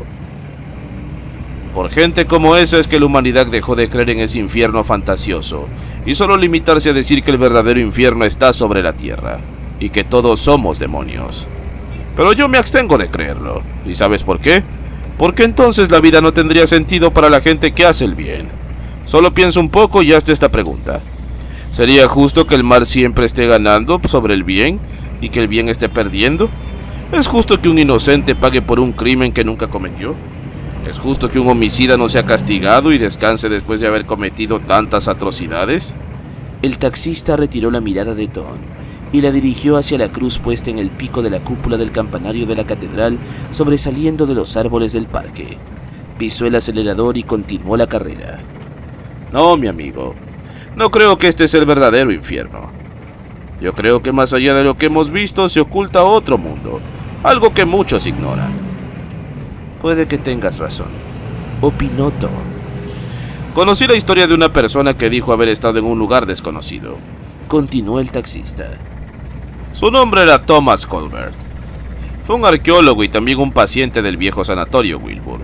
S3: Por gente como esa es que la humanidad dejó de creer en ese infierno fantasioso, y solo limitarse a decir que el verdadero infierno está sobre la tierra, y que todos somos demonios. Pero yo me abstengo de creerlo, ¿y sabes por qué? Porque entonces la vida no tendría sentido para la gente que hace el bien. Solo piensa un poco y hazte esta pregunta. ¿Sería justo que el mal siempre esté ganando sobre el bien y que el bien esté perdiendo? ¿Es justo que un inocente pague por un crimen que nunca cometió? ¿Es justo que un homicida no sea castigado y descanse después de haber cometido tantas atrocidades?
S1: El taxista retiró la mirada de Tom y la dirigió hacia la cruz puesta en el pico de la cúpula del campanario de la catedral, sobresaliendo de los árboles del parque. Pisó el acelerador y continuó la carrera.
S3: No, mi amigo, no creo que este sea el verdadero infierno. Yo creo que más allá de lo que hemos visto se oculta otro mundo, algo que muchos ignoran.
S1: Puede que tengas razón, opinó Tom.
S3: Conocí la historia de una persona que dijo haber estado en un lugar desconocido.
S1: Continuó el taxista.
S3: Su nombre era Thomas Colbert. Fue un arqueólogo y también un paciente del viejo sanatorio Wilbur.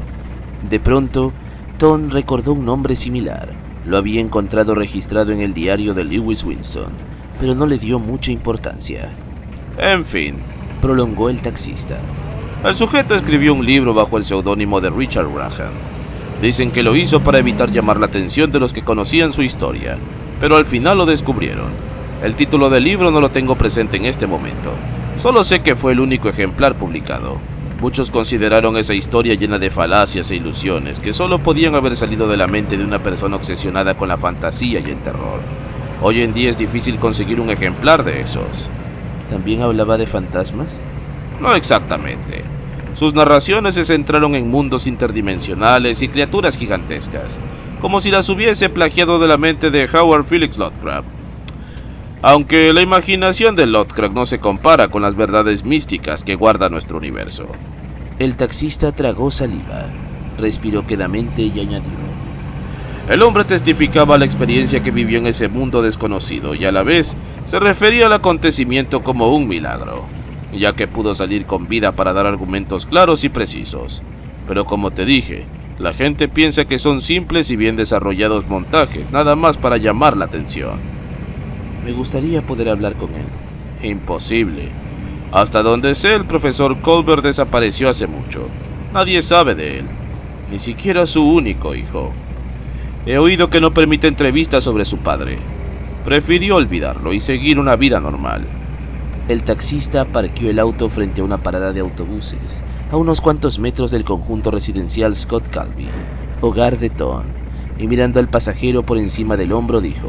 S1: De pronto, Tom recordó un nombre similar. Lo había encontrado registrado en el diario de Lewis Wilson, pero no le dio mucha importancia.
S3: En fin,
S1: prolongó el taxista.
S3: El sujeto escribió un libro bajo el seudónimo de Richard Graham. Dicen que lo hizo para evitar llamar la atención de los que conocían su historia, pero al final lo descubrieron. El título del libro no lo tengo presente en este momento. Solo sé que fue el único ejemplar publicado. Muchos consideraron esa historia llena de falacias e ilusiones que solo podían haber salido de la mente de una persona obsesionada con la fantasía y el terror. Hoy en día es difícil conseguir un ejemplar de esos.
S1: ¿También hablaba de fantasmas?
S3: No exactamente. Sus narraciones se centraron en mundos interdimensionales y criaturas gigantescas, como si las hubiese plagiado de la mente de Howard Phillips Lovecraft. Aunque la imaginación de Lovecraft no se compara con las verdades místicas que guarda nuestro universo.
S1: El taxista tragó saliva, respiró quedamente y añadió:
S3: el hombre testificaba la experiencia que vivió en ese mundo desconocido y a la vez se refería al acontecimiento como un milagro, ya que pudo salir con vida para dar argumentos claros y precisos. Pero como te dije, La gente piensa que son simples y bien desarrollados montajes, nada más para llamar la atención.
S1: Me gustaría poder hablar con él.
S3: Imposible. Hasta donde sé, el profesor Colbert desapareció hace mucho. Nadie sabe de él, ni siquiera su único hijo. He oído que no permite entrevistas sobre su padre. Prefirió olvidarlo y seguir una vida normal.
S1: El taxista parqueó el auto frente a una parada de autobuses, a unos cuantos metros del conjunto residencial Scott Calvin, hogar de Tom, y mirando al pasajero por encima del hombro dijo: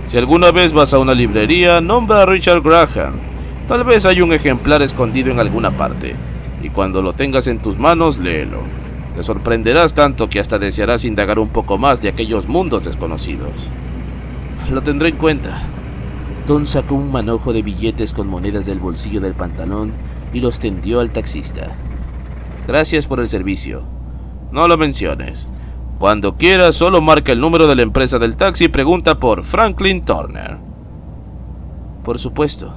S3: Si alguna vez vas a una librería, nombra a Richard Graham. Tal vez hay un ejemplar escondido en alguna parte, y cuando lo tengas en tus manos, léelo. Te sorprenderás tanto que hasta desearás indagar un poco más de aquellos mundos desconocidos.
S1: Lo tendré en cuenta. Tom sacó un manojo de billetes con monedas del bolsillo del pantalón y los tendió al taxista.
S3: Gracias por el servicio. No lo menciones. Cuando quieras, solo marca el número de la empresa del taxi y pregunta por Franklin Turner.
S1: Por supuesto.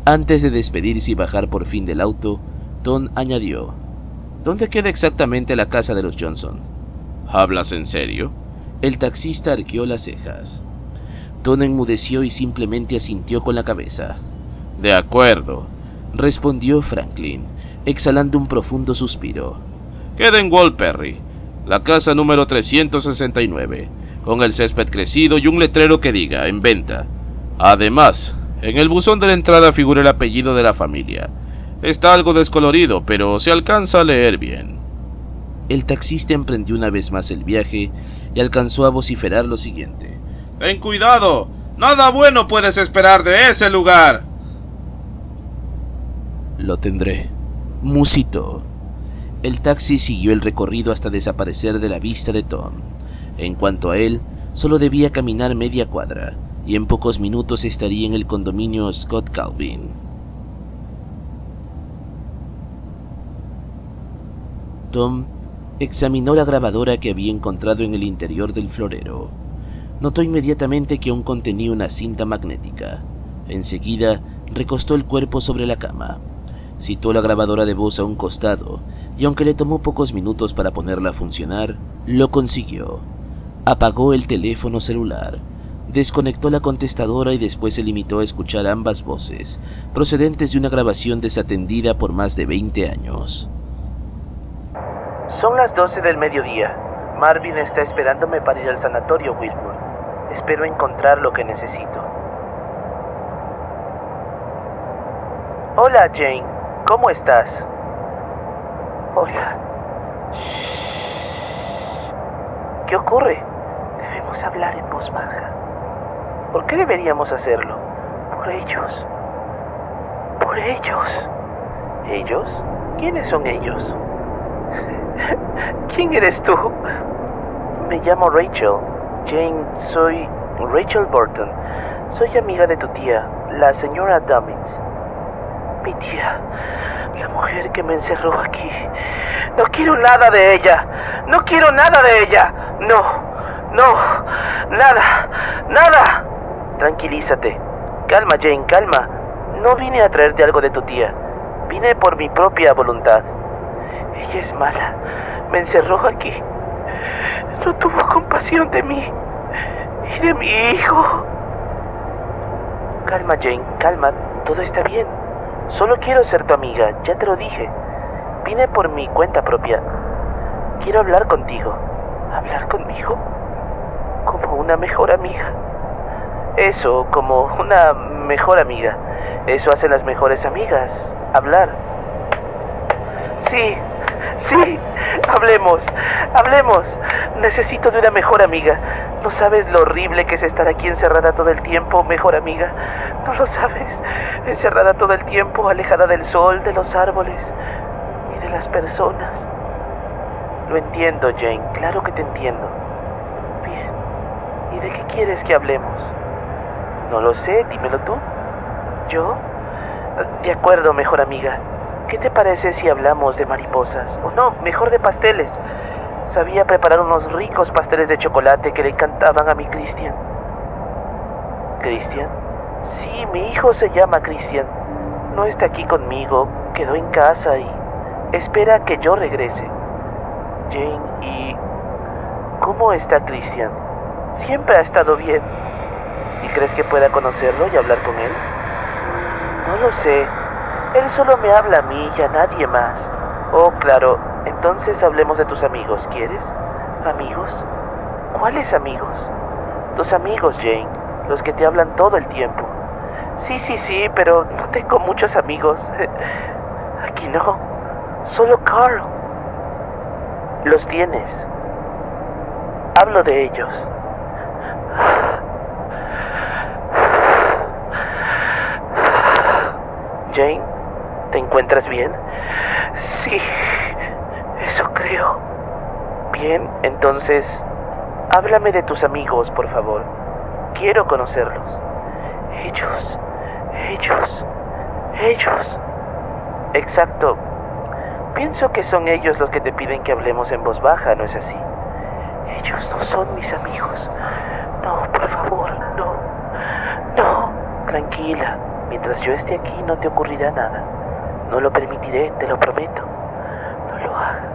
S1: Antes de despedirse y bajar por fin del auto, Tom añadió: ¿Dónde queda exactamente la casa de los Johnson?
S3: ¿Hablas en serio?
S1: El taxista arqueó las cejas. Tom enmudeció y simplemente asintió con la cabeza.
S3: De acuerdo,
S1: respondió Franklin, exhalando un profundo suspiro.
S3: Queda en Walperry, la casa número 369, con el césped crecido y un letrero que diga en venta. Además, en el buzón de la entrada figura el apellido de la familia. Está algo descolorido, pero se alcanza a leer bien.
S1: El taxista emprendió una vez más el viaje y alcanzó a vociferar lo siguiente:
S3: ¡Ten cuidado! ¡Nada bueno puedes esperar de ese lugar!
S1: Lo tendré, musitó. El taxi siguió el recorrido hasta desaparecer de la vista de Tom. En cuanto a él, solo debía caminar media cuadra, y en pocos minutos estaría en el condominio Scott Calvin. Tom examinó la grabadora que había encontrado en el interior del florero. Notó inmediatamente que aún contenía una cinta magnética. Enseguida, recostó el cuerpo sobre la cama. Situó la grabadora de voz a un costado, y aunque le tomó pocos minutos para ponerla a funcionar, lo consiguió. Apagó el teléfono celular, desconectó la contestadora y después se limitó a escuchar ambas voces, procedentes de una grabación desatendida por más de 20 años.
S4: Son las 12 del mediodía. Marvin está esperándome para ir al sanatorio Wilbur. Espero encontrar lo que necesito. Hola, Jane. ¿Cómo estás? Hola. Shh. ¿Qué ocurre? Debemos hablar en voz baja. ¿Por qué deberíamos hacerlo? Por ellos. Por ellos. ¿Ellos? ¿Quiénes son ellos? ¿Quién eres tú? Me llamo Rachel. Jane, soy Rachel Burton. Soy amiga de tu tía, la señora Dummins. Mi tía, la mujer que me encerró aquí. No quiero nada de ella. No quiero nada de ella. No, nada. Tranquilízate. Calma, Jane, calma. No vine a traerte algo de tu tía. Vine por mi propia voluntad. Ella es mala. Me encerró aquí. No tuvo compasión de mí y de mi hijo. Calma, Jane, calma. Todo está bien. Solo quiero ser tu amiga, ya te lo dije. Vine por mi cuenta propia. Quiero hablar contigo. ¿Hablar conmigo? Como una mejor amiga. Eso, como una mejor amiga. Eso hacen las mejores amigas. Hablar. Sí, hablemos. Necesito de una mejor amiga. ¿No sabes lo horrible que es estar aquí encerrada todo el tiempo, mejor amiga? ¿No lo sabes? Encerrada todo el tiempo, alejada del sol, de los árboles y de las personas. Lo entiendo, Jane, claro que te entiendo. Bien, ¿y de qué quieres que hablemos? No lo sé, dímelo tú. ¿Yo? De acuerdo, mejor amiga. ¿Qué te parece si hablamos de mariposas? O no, mejor de pasteles. Sabía preparar unos ricos pasteles de chocolate que le encantaban a mi Christian. ¿Christian? Sí, mi hijo se llama Christian. No está aquí conmigo, quedó en casa y espera que yo regrese. Jane, ¿y cómo está Christian? Siempre ha estado bien. ¿Y crees que pueda conocerlo y hablar con él? No lo sé. Él solo me habla a mí y a nadie más. Oh, claro. Entonces hablemos de tus amigos, ¿quieres? ¿Amigos? ¿Cuáles amigos? Tus amigos, Jane. Los que te hablan todo el tiempo. Sí, pero no tengo muchos amigos. Aquí no. Solo Carl. Los tienes. Hablo de ellos. Jane, ¿te encuentras bien? Sí, eso creo. Bien, entonces, háblame de tus amigos, por favor. Quiero conocerlos. Ellos. Exacto. Pienso que son ellos los que te piden que hablemos en voz baja, ¿no es así? Ellos no son mis amigos. No, por favor, no. Tranquila. Mientras yo esté aquí no te ocurrirá nada. No lo permitiré, te lo prometo. No lo hagas,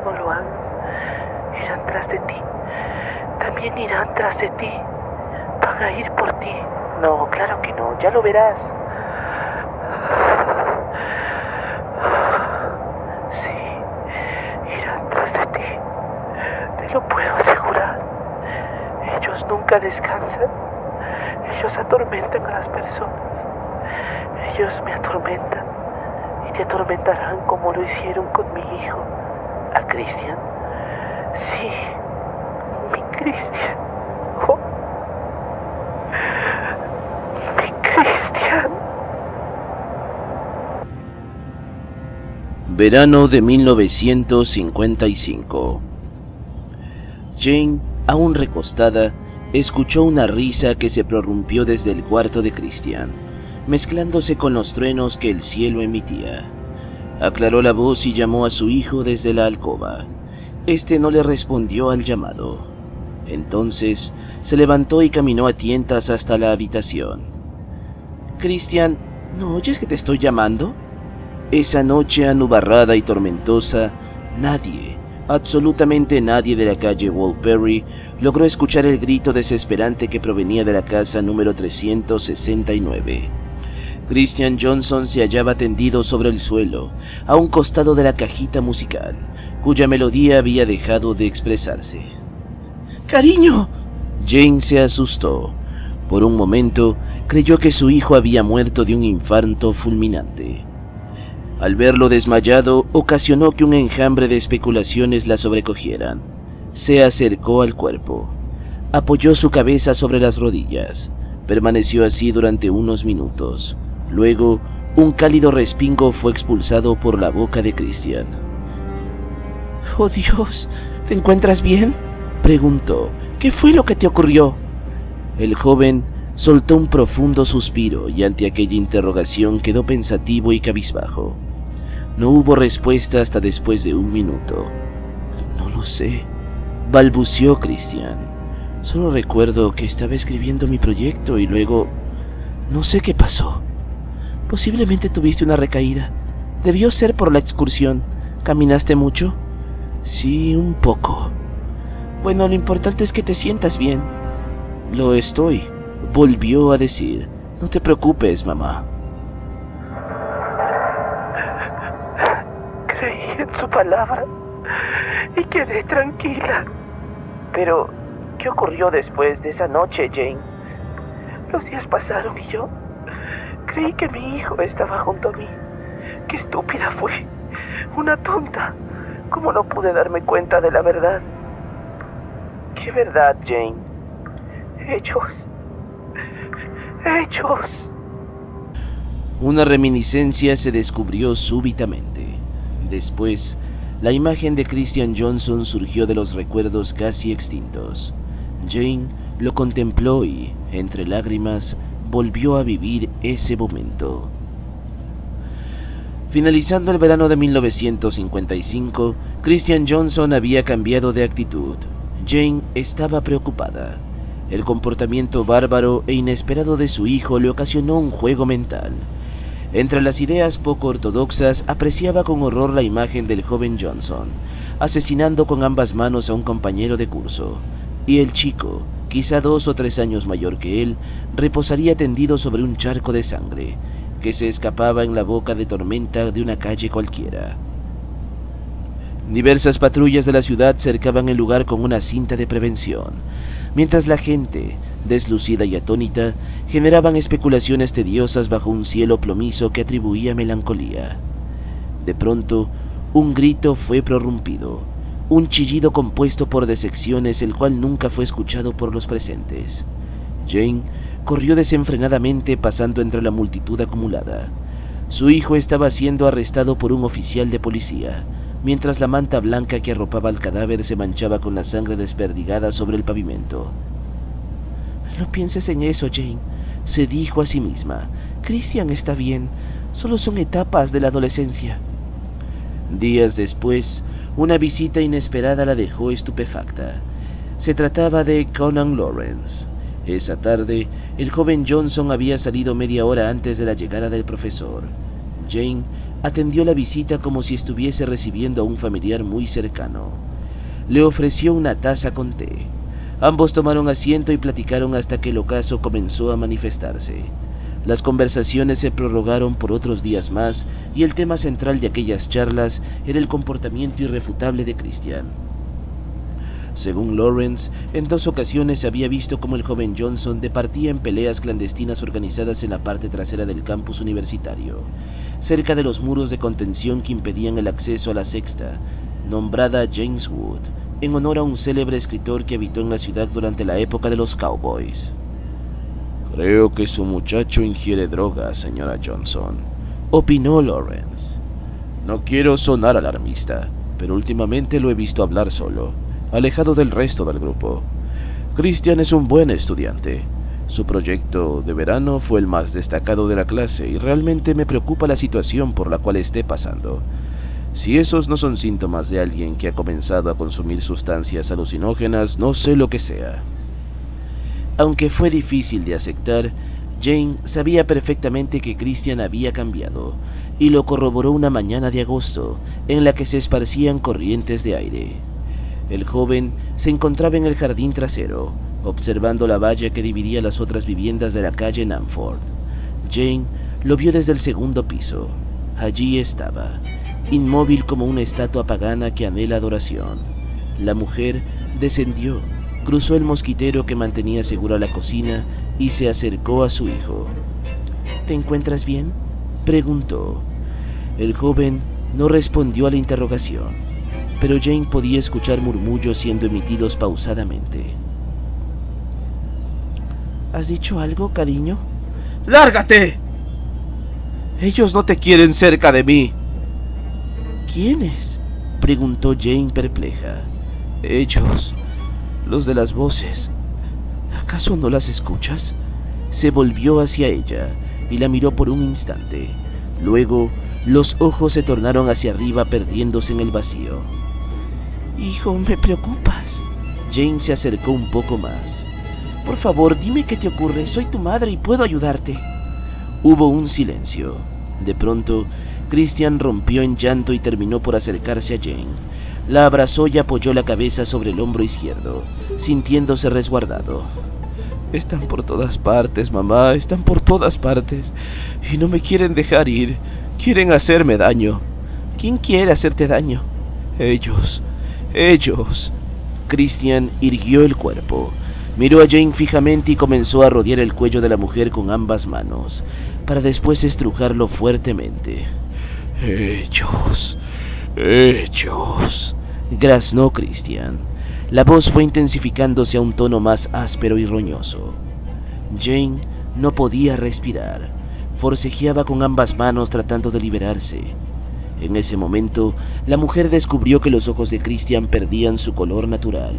S4: no lo hagas. Irán tras de ti. También irán tras de ti. Van a ir por ti. No, claro que no, ya lo verás. Sí, irán tras de ti. Te lo puedo asegurar. Ellos nunca descansan. Ellos atormentan a las personas. Ellos me atormentan y te atormentarán como lo hicieron con mi hijo. ¿A Christian? Sí, mi Christian. Oh. Mi Christian.
S1: Verano de 1955. Jane, aún recostada, escuchó una risa que se prorrumpió desde el cuarto de Christian, mezclándose con los truenos que el cielo emitía. Aclaró la voz y llamó a su hijo desde la alcoba. Este no le respondió al llamado. Entonces se levantó y caminó a tientas hasta la habitación. Christian, ¿no oyes que te estoy llamando? Esa noche anubarrada y tormentosa, nadie, absolutamente nadie de la calle Walperry logró escuchar el grito desesperante que provenía de la casa número 369. Christian Johnson se hallaba tendido sobre el suelo, a un costado de la cajita musical, cuya melodía había dejado de expresarse. ¡Cariño! Jane se asustó. Por un momento, creyó que su hijo había muerto de un infarto fulminante. Al verlo desmayado, ocasionó que un enjambre de especulaciones la sobrecogieran. Se acercó al cuerpo. Apoyó su cabeza sobre las rodillas. Permaneció así durante unos minutos. Luego, un cálido respingo fue expulsado por la boca de Christian. «Oh Dios, ¿te encuentras bien?», preguntó. «¿Qué fue lo que te ocurrió?». El joven soltó un profundo suspiro y ante aquella interrogación quedó pensativo y cabizbajo. No hubo respuesta hasta después de un minuto. «No lo sé», balbuceó Christian. «Solo recuerdo que estaba escribiendo mi proyecto y luego... no sé qué pasó. Posiblemente tuviste una recaída. Debió ser por la excursión. ¿Caminaste mucho?». «Sí, un poco». «Bueno, lo importante es que te sientas bien». «Lo estoy», volvió a decir. «No te preocupes, mamá».
S4: Creí en su palabra y quedé tranquila. Pero, ¿qué ocurrió después de esa noche, Jane? Los días pasaron y yo creí que mi hijo estaba junto a mí. ¡Qué estúpida fui! ¡Una tonta! ¿Cómo no pude darme cuenta de la verdad? ¿Qué verdad, Jane? Hechos.
S1: Una reminiscencia se descubrió súbitamente. Después, la imagen de Christian Johnson surgió de los recuerdos casi extintos. Jane lo contempló y, entre lágrimas, volvió a vivir ese momento. Finalizando el verano de 1955, Christian Johnson había cambiado de actitud. Jane estaba preocupada. El comportamiento bárbaro e inesperado de su hijo le ocasionó un juego mental. Entre las ideas poco ortodoxas, apreciaba con horror la imagen del joven Johnson, asesinando con ambas manos a un compañero de curso, y el chico, quizá 2 o 3 años mayor que él, reposaría tendido sobre un charco de sangre, que se escapaba en la boca de tormenta de una calle cualquiera. Diversas patrullas de la ciudad cercaban el lugar con una cinta de prevención, mientras la gente, deslucida y atónita, generaban especulaciones tediosas bajo un cielo plomizo que atribuía melancolía. De pronto, un grito fue prorrumpido, un chillido compuesto por decepciones, el cual nunca fue escuchado por los presentes. Jane corrió desenfrenadamente pasando entre la multitud acumulada. Su hijo estaba siendo arrestado por un oficial de policía, mientras la manta blanca que arropaba al cadáver se manchaba con la sangre desperdigada sobre el pavimento. «No pienses en eso, Jane», se dijo a sí misma. «Christian está bien, solo son etapas de la adolescencia». Días después, una visita inesperada la dejó estupefacta. Se trataba de Conan Lawrence. Esa tarde, el joven Johnson había salido media hora antes de la llegada del profesor. Jane atendió la visita como si estuviese recibiendo a un familiar muy cercano. Le ofreció una taza con té. Ambos tomaron asiento y platicaron hasta que el ocaso comenzó a manifestarse. Las conversaciones se prorrogaron por otros días más y el tema central de aquellas charlas era el comportamiento irrefutable de Christian. Según Lawrence, en 2 ocasiones se había visto cómo el joven Johnson departía en peleas clandestinas organizadas en la parte trasera del campus universitario, cerca de los muros de contención que impedían el acceso a la sexta, nombrada James Wood, en honor a un célebre escritor que habitó en la ciudad durante la época de los cowboys.
S3: «Creo que su muchacho ingiere drogas, señora Johnson»,
S1: opinó Lawrence.
S3: «No quiero sonar alarmista, pero últimamente lo he visto hablar solo, alejado del resto del grupo. Christian es un buen estudiante. Su proyecto de verano fue el más destacado de la clase y realmente me preocupa la situación por la cual esté pasando. Si esos no son síntomas de alguien que ha comenzado a consumir sustancias alucinógenas, no sé lo que sea». Aunque fue difícil de aceptar, Jane sabía perfectamente que Christian había cambiado, y lo corroboró una mañana de agosto, en la que se esparcían corrientes de aire. El joven se encontraba en el jardín trasero, observando la valla que dividía las otras viviendas de la calle Namford. Jane lo vio desde el 2º piso. Allí estaba, inmóvil como una estatua pagana que anhela adoración. La mujer descendió, cruzó el mosquitero que mantenía segura la cocina y se acercó a su hijo. «¿Te encuentras bien?», preguntó. El joven no respondió a la interrogación, pero Jane podía escuchar murmullos siendo emitidos pausadamente. «¿Has dicho algo, cariño?» «¡Lárgate! Ellos no te quieren cerca de mí».
S1: «¿Quiénes?», preguntó Jane perpleja.
S3: «Ellos, los de las voces. ¿Acaso no las escuchas?».
S1: Se volvió hacia ella y la miró por un instante. Luego, los ojos se tornaron hacia arriba perdiéndose en el vacío. «Hijo, me preocupas». Jane se acercó un poco más. «Por favor, dime qué te ocurre. Soy tu madre y puedo ayudarte». Hubo un silencio. De pronto, Christian rompió en llanto y terminó por acercarse a Jane. La abrazó y apoyó la cabeza sobre el hombro izquierdo, sintiéndose resguardado. «Están por todas partes, mamá, están por todas partes. Y no me quieren dejar ir. Quieren hacerme daño». «¿Quién quiere hacerte daño?» «Ellos. Christian irguió el cuerpo, miró a Jane fijamente y comenzó a rodear el cuello de la mujer con ambas manos, para después estrujarlo fuertemente. «Ellos», graznó Christian. La voz fue intensificándose a un tono más áspero y roñoso. Jane no podía respirar. Forcejeaba con ambas manos tratando de liberarse. En ese momento, la mujer descubrió que los ojos de Christian perdían su color natural.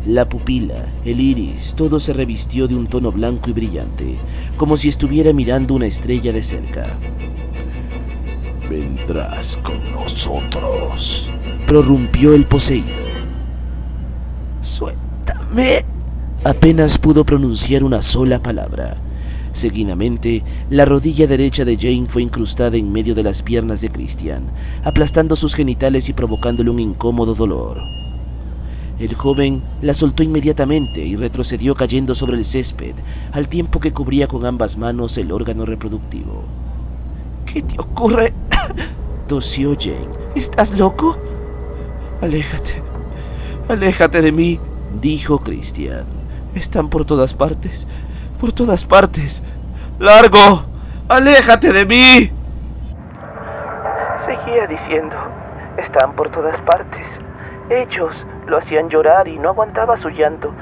S1: La pupila, el iris, todo se revistió de un tono blanco y brillante, como si estuviera mirando una estrella de cerca.
S2: «Vendrás con nosotros»,
S1: prorrumpió el poseído. «Suéltame». Apenas pudo pronunciar una sola palabra. Seguidamente, la rodilla derecha de Jane fue incrustada en medio de las piernas de Christian, aplastando sus genitales y provocándole un incómodo dolor. El joven la soltó inmediatamente y retrocedió cayendo sobre el césped, al tiempo que cubría con ambas manos el órgano reproductivo.
S4: ¿Qué te ocurre?
S1: Tosió Jane. ¿Estás loco?
S4: Aléjate de mí,
S1: dijo Christian.
S4: Están por todas partes. ¡Largo! ¡Aléjate de mí! Seguía diciendo, están por todas partes. Ellos lo hacían llorar y no aguantaba su llanto,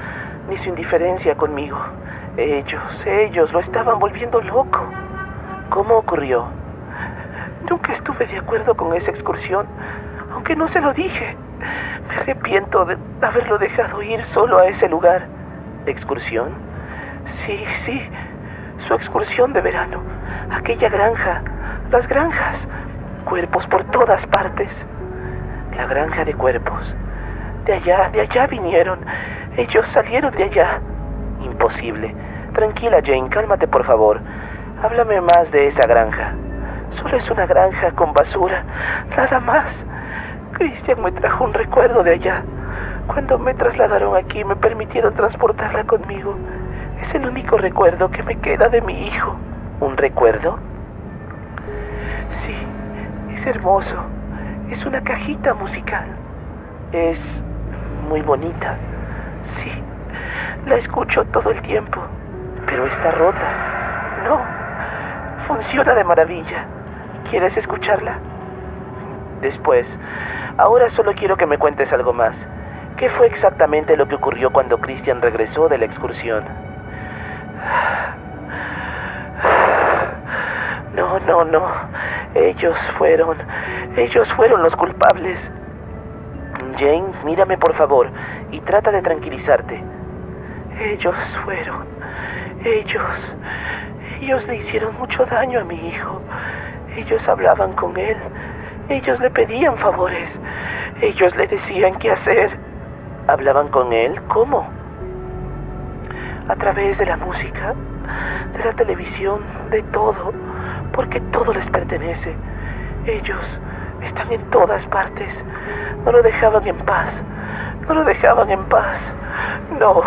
S4: ni su indiferencia conmigo. Ellos lo estaban volviendo loco. ¿Cómo ocurrió? Nunca estuve de acuerdo con esa excursión, aunque no se lo dije. Me arrepiento de haberlo dejado ir solo a ese lugar. ¿Excursión? Sí, su excursión de verano. Aquella granja, las granjas, cuerpos por todas partes. La granja de cuerpos. De allá vinieron. Ellos salieron de allá. Imposible. Tranquila, Jane, cálmate por favor. Háblame más de esa granja. Solo es una granja con basura, nada más. Christian me trajo un recuerdo de allá. Cuando me trasladaron aquí me permitieron transportarla conmigo. Es el único recuerdo que me queda de mi hijo. ¿Un recuerdo? Sí, es hermoso. Es una cajita musical. Es muy bonita. Sí, la escucho todo el tiempo. Pero está rota. No, funciona de maravilla. ¿Quieres escucharla? Después. Ahora solo quiero que me cuentes algo más. ¿Qué fue exactamente lo que ocurrió cuando Christian regresó de la excursión? No. Ellos fueron los culpables. Jane, mírame por favor y trata de tranquilizarte. Ellos le hicieron mucho daño a mi hijo. Ellos hablaban con él. Ellos le pedían favores. Ellos le decían qué hacer. ¿Hablaban con él? ¿Cómo? A través de la música, de la televisión, de todo, porque todo les pertenece. Ellos están en todas partes. No lo dejaban en paz. No,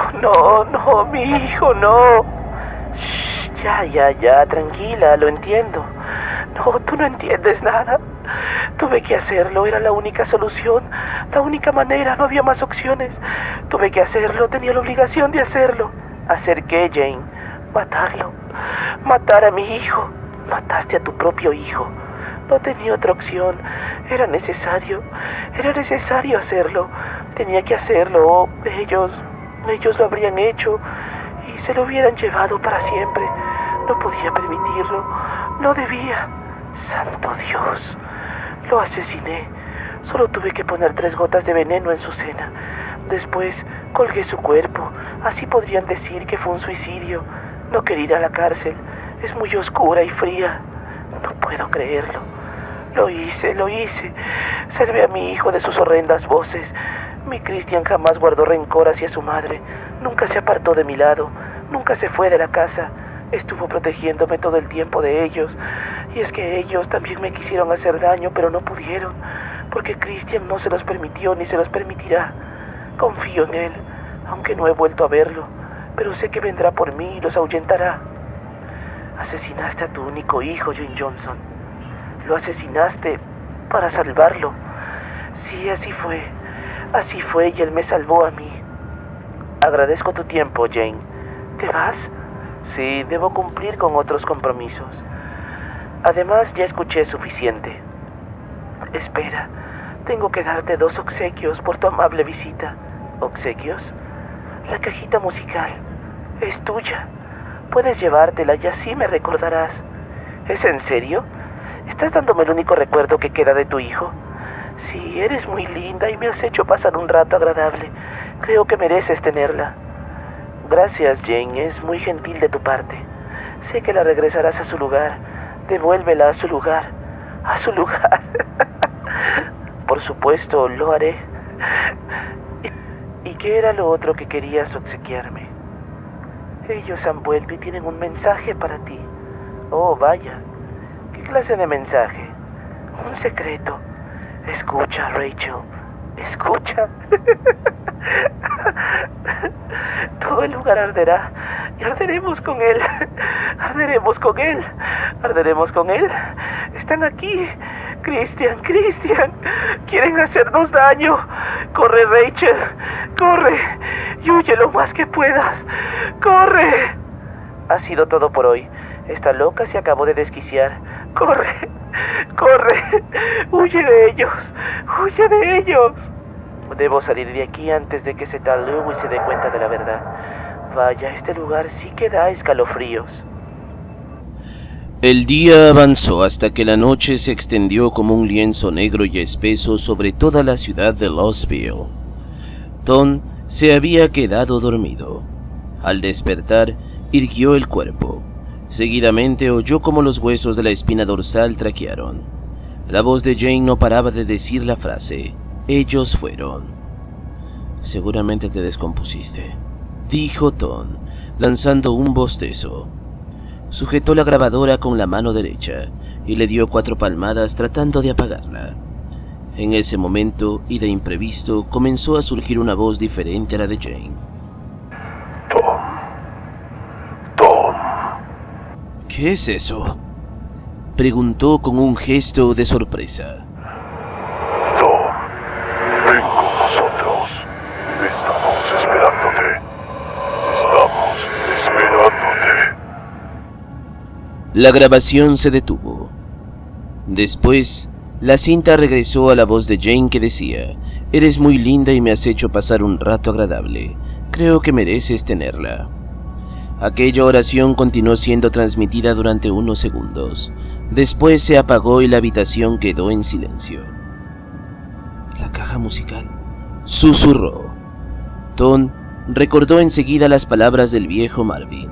S4: mi hijo, no. Shh, ya, tranquila, lo entiendo. No, tú no entiendes nada. Tuve que hacerlo, era la única solución, la única manera, no había más opciones. Tuve que hacerlo, tenía la obligación de hacerlo. ¿Hacer qué, Jane? Matarlo. Matar a mi hijo. Mataste a tu propio hijo. No tenía otra opción. Era necesario hacerlo. Tenía que hacerlo. Ellos lo habrían hecho y se lo hubieran llevado para siempre. No podía permitirlo. No debía. Santo Dios. Lo asesiné. Solo tuve que poner 3 gotas de veneno en su cena. Después colgué su cuerpo. Así podrían decir que fue un suicidio. No quería ir a la cárcel. Es muy oscura y fría. No puedo creerlo. Lo hice. Salvé a mi hijo de sus horrendas voces. Mi Christian jamás guardó rencor hacia su madre. Nunca se apartó de mi lado. Nunca se fue de la casa. Estuvo protegiéndome todo el tiempo de ellos. Y es que ellos también me quisieron hacer daño, pero no pudieron. Porque Christian no se los permitió ni se los permitirá. Confío en él, aunque no he vuelto a verlo. Pero sé que vendrá por mí y los ahuyentará. Asesinaste a tu único hijo, Jane Johnson. Lo asesinaste para salvarlo. Sí, así fue. Así fue y él me salvó a mí. Agradezco tu tiempo, Jane. ¿Te vas? Sí, debo cumplir con otros compromisos. Además, ya escuché suficiente. Espera, tengo que darte 2 obsequios por tu amable visita. ¿Obsequios? La cajita musical. Es tuya. Puedes llevártela y así me recordarás. ¿Es en serio? ¿Estás dándome el único recuerdo que queda de tu hijo? Sí, eres muy linda y me has hecho pasar un rato agradable. Creo que mereces tenerla. Gracias, Jane, es muy gentil de tu parte. Sé que la regresarás a su lugar. Devuélvela a su lugar. A su lugar. Por supuesto, lo haré. ¿Y qué era lo otro que querías obsequiarme? Ellos han vuelto y tienen un mensaje para ti. Oh, vaya. ¿Qué clase de mensaje? Un secreto. Escucha, Rachel. Escucha. Todo el lugar arderá y arderemos con él. Arderemos con él. Arderemos con él. Están aquí. Christian. Quieren hacernos daño. Corre, Rachel. Corre. Y huye lo más que puedas. ¡Corre! Ha sido todo por hoy. Esta loca se acabó de desquiciar. ¡Corre! ¡Huye de ellos! Debo salir de aquí antes de que Zeta Lewis se dé cuenta de la verdad. Vaya, este lugar sí que da escalofríos.
S1: El día avanzó hasta que la noche se extendió como un lienzo negro y espeso sobre toda la ciudad de Lostville. Tom se había quedado dormido. Al despertar, irguió el cuerpo. Seguidamente oyó como los huesos de la espina dorsal traquearon. La voz de Jane no paraba de decir la frase: ellos fueron. Seguramente te descompusiste, dijo Tom, lanzando un bostezo. Sujetó la grabadora con la mano derecha y le dio 4 palmadas tratando de apagarla. En ese momento, y de imprevisto, comenzó a surgir una voz diferente a la de Jane.
S2: Tom.
S1: ¿Qué es eso?, preguntó con un gesto de sorpresa.
S2: Tom, ven con nosotros. Estamos esperándote.
S1: La grabación se detuvo. Después, la cinta regresó a la voz de Jane que decía: eres muy linda y me has hecho pasar un rato agradable. Creo que mereces tenerla. Aquella oración continuó siendo transmitida durante unos segundos. Después se apagó y la habitación quedó en silencio. La caja musical, susurró. Tom recordó enseguida las palabras del viejo Marvin.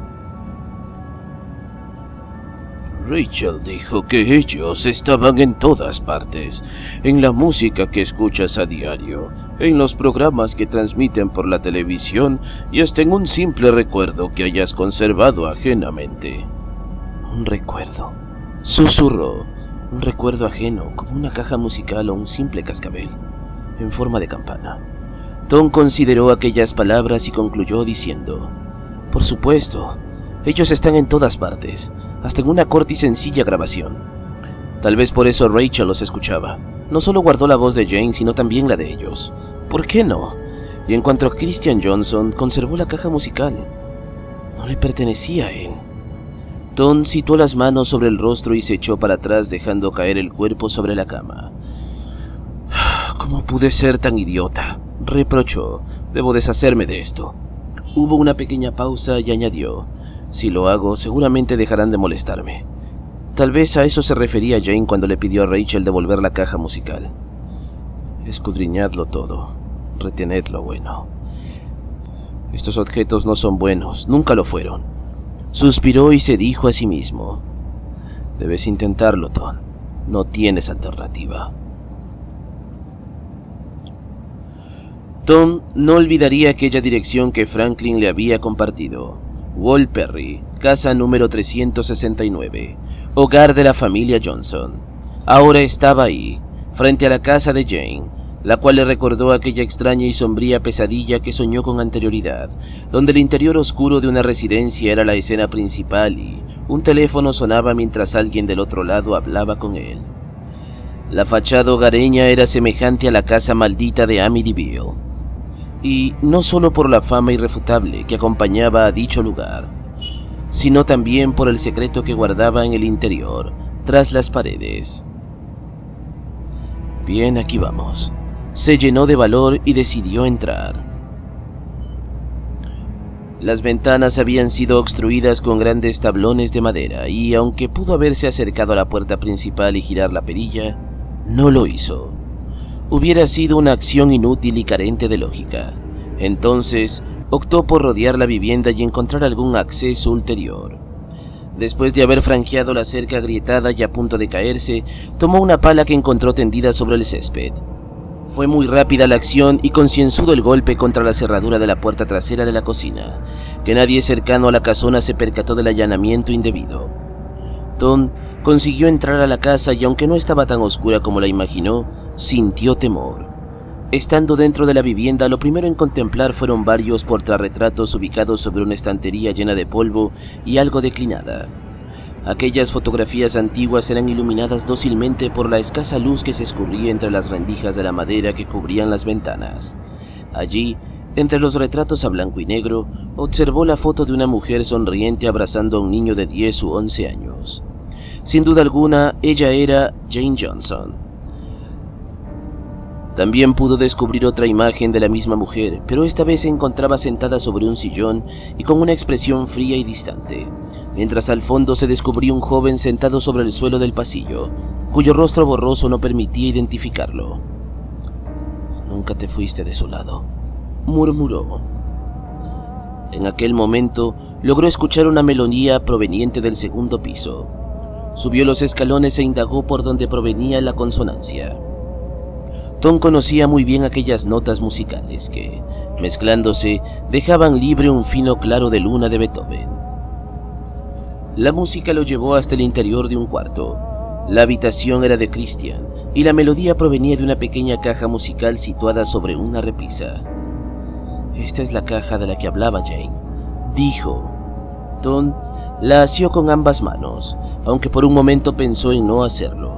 S1: Rachel dijo que ellos estaban en todas partes, en la música que escuchas a diario, en los programas que transmiten por la televisión y hasta en un simple recuerdo que hayas conservado ajenamente. Un recuerdo, susurró, un recuerdo ajeno, como una caja musical o un simple cascabel, en forma de campana. Tom consideró aquellas palabras y concluyó diciendo: por supuesto, ellos están en todas partes, hasta en una corta y sencilla grabación. Tal vez por eso Rachel los escuchaba. No solo guardó la voz de Jane, sino también la de ellos. ¿Por qué no? Y en cuanto a Christian Johnson, conservó la caja musical. No le pertenecía a él. Tom situó las manos sobre el rostro y se echó para atrás, dejando caer el cuerpo sobre la cama. ¿Cómo pude ser tan idiota?, reprochó. Debo deshacerme de esto. Hubo una pequeña pausa y añadió: si lo hago, seguramente dejarán de molestarme. Tal vez a eso se refería Jane cuando le pidió a Rachel devolver la caja musical. Escudriñadlo todo, retened lo bueno. Estos objetos no son buenos, nunca lo fueron. Suspiró y se dijo a sí mismo: debes intentarlo, Tom. No tienes alternativa. Tom no olvidaría aquella dirección que Franklin le había compartido. Wall Perry, casa número 369, hogar de la familia Johnson. Ahora estaba ahí, frente a la casa de Jane, la cual le recordó aquella extraña y sombría pesadilla que soñó con anterioridad, donde el interior oscuro de una residencia era la escena principal y un teléfono sonaba mientras alguien del otro lado hablaba con él. La fachada hogareña era semejante a la casa maldita de Amityville. Y no solo por la fama irrefutable que acompañaba a dicho lugar, sino también por el secreto que guardaba en el interior, tras las paredes. Bien, aquí vamos. Se llenó de valor y decidió entrar. Las ventanas habían sido obstruidas con grandes tablones de madera y, aunque pudo haberse acercado a la puerta principal y girar la perilla, no lo hizo. Hubiera sido una acción inútil y carente de lógica. Entonces, optó por rodear la vivienda y encontrar algún acceso ulterior. Después de haber franjeado la cerca agrietada y a punto de caerse, tomó una pala que encontró tendida sobre el césped. Fue muy rápida la acción y concienzudo el golpe contra la cerradura de la puerta trasera de la cocina, que nadie cercano a la casona se percató del allanamiento indebido. Tom consiguió entrar a la casa y aunque no estaba tan oscura como la imaginó, sintió temor. Estando dentro de la vivienda, lo primero en contemplar fueron varios portarretratos ubicados sobre una estantería llena de polvo y algo declinada. Aquellas fotografías antiguas eran iluminadas dócilmente por la escasa luz que se escurría entre las rendijas de la madera que cubrían las ventanas. Allí, entre los retratos a blanco y negro, observó la foto de una mujer sonriente abrazando a un niño de 10 u 11 años. Sin duda alguna, ella era Jane Johnson. También pudo descubrir otra imagen de la misma mujer, pero esta vez se encontraba sentada sobre un sillón y con una expresión fría y distante, mientras al fondo se descubrió un joven sentado sobre el suelo del pasillo, cuyo rostro borroso no permitía identificarlo. «Nunca te fuiste de su lado», murmuró. En aquel momento logró escuchar una melodía proveniente del segundo piso. Subió los escalones e indagó por dónde provenía la consonancia. Tom conocía muy bien aquellas notas musicales que, mezclándose, dejaban libre un fino claro de luna de Beethoven. La música lo llevó hasta el interior de un cuarto. La habitación era de Christian y la melodía provenía de una pequeña caja musical situada sobre una repisa. «Esta es la caja de la que hablaba Jane», dijo. Tom la asió con ambas manos, aunque por un momento pensó en no hacerlo.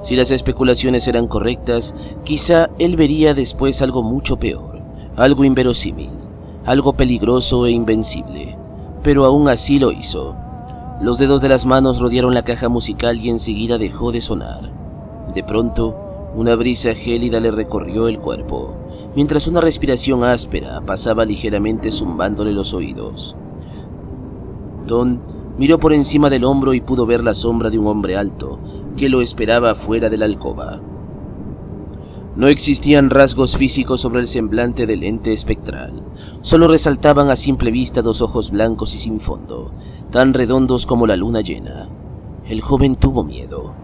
S1: Si las especulaciones eran correctas, quizá él vería después algo mucho peor, algo inverosímil, algo peligroso e invencible, pero aún así lo hizo. Los dedos de las manos rodearon la caja musical y enseguida dejó de sonar. De pronto, una brisa gélida le recorrió el cuerpo, mientras una respiración áspera pasaba ligeramente zumbándole los oídos. Tom miró por encima del hombro y pudo ver la sombra de un hombre alto que lo esperaba fuera de la alcoba. No existían rasgos físicos sobre el semblante del ente espectral. Solo resaltaban a simple vista dos ojos blancos y sin fondo, tan redondos como la luna llena. El joven tuvo miedo.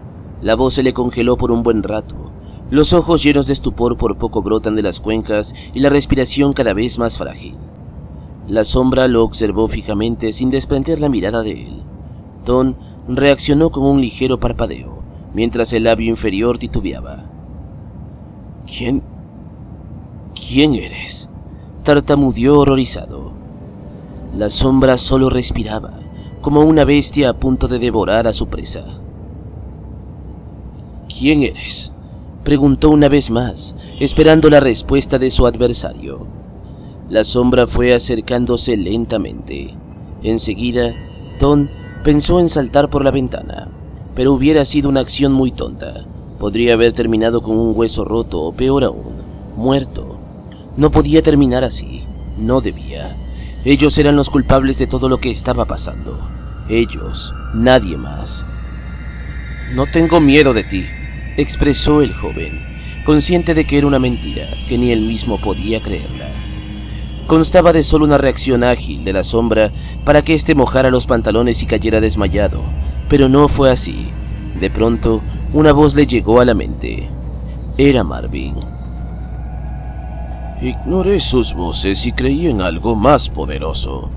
S1: La voz se le congeló por un buen rato. Los ojos llenos de estupor por poco brotan de las cuencas y la respiración cada vez más frágil. La sombra lo observó fijamente sin desprender la mirada de él. Tom reaccionó con un ligero parpadeo, mientras el labio inferior titubeaba. ¿Quién eres?», tartamudeó horrorizado. La sombra solo respiraba, como una bestia a punto de devorar a su presa. «¿Quién eres?», preguntó una vez más, esperando la respuesta de su adversario. La sombra fue acercándose lentamente. Enseguida, Tom pensó en saltar por la ventana, pero hubiera sido una acción muy tonta. Podría haber terminado con un hueso roto o peor aún, muerto. No podía terminar así, no debía. Ellos eran los culpables de todo lo que estaba pasando. Ellos, nadie más. «No tengo miedo de ti», expresó el joven, consciente de que era una mentira, que ni él mismo podía creerla. Constaba de solo una reacción ágil de la sombra para que éste mojara los pantalones y cayera desmayado, pero no fue así. De pronto, una voz le llegó a la mente. Era Marvin. Ignoré sus voces y creí en algo más poderoso.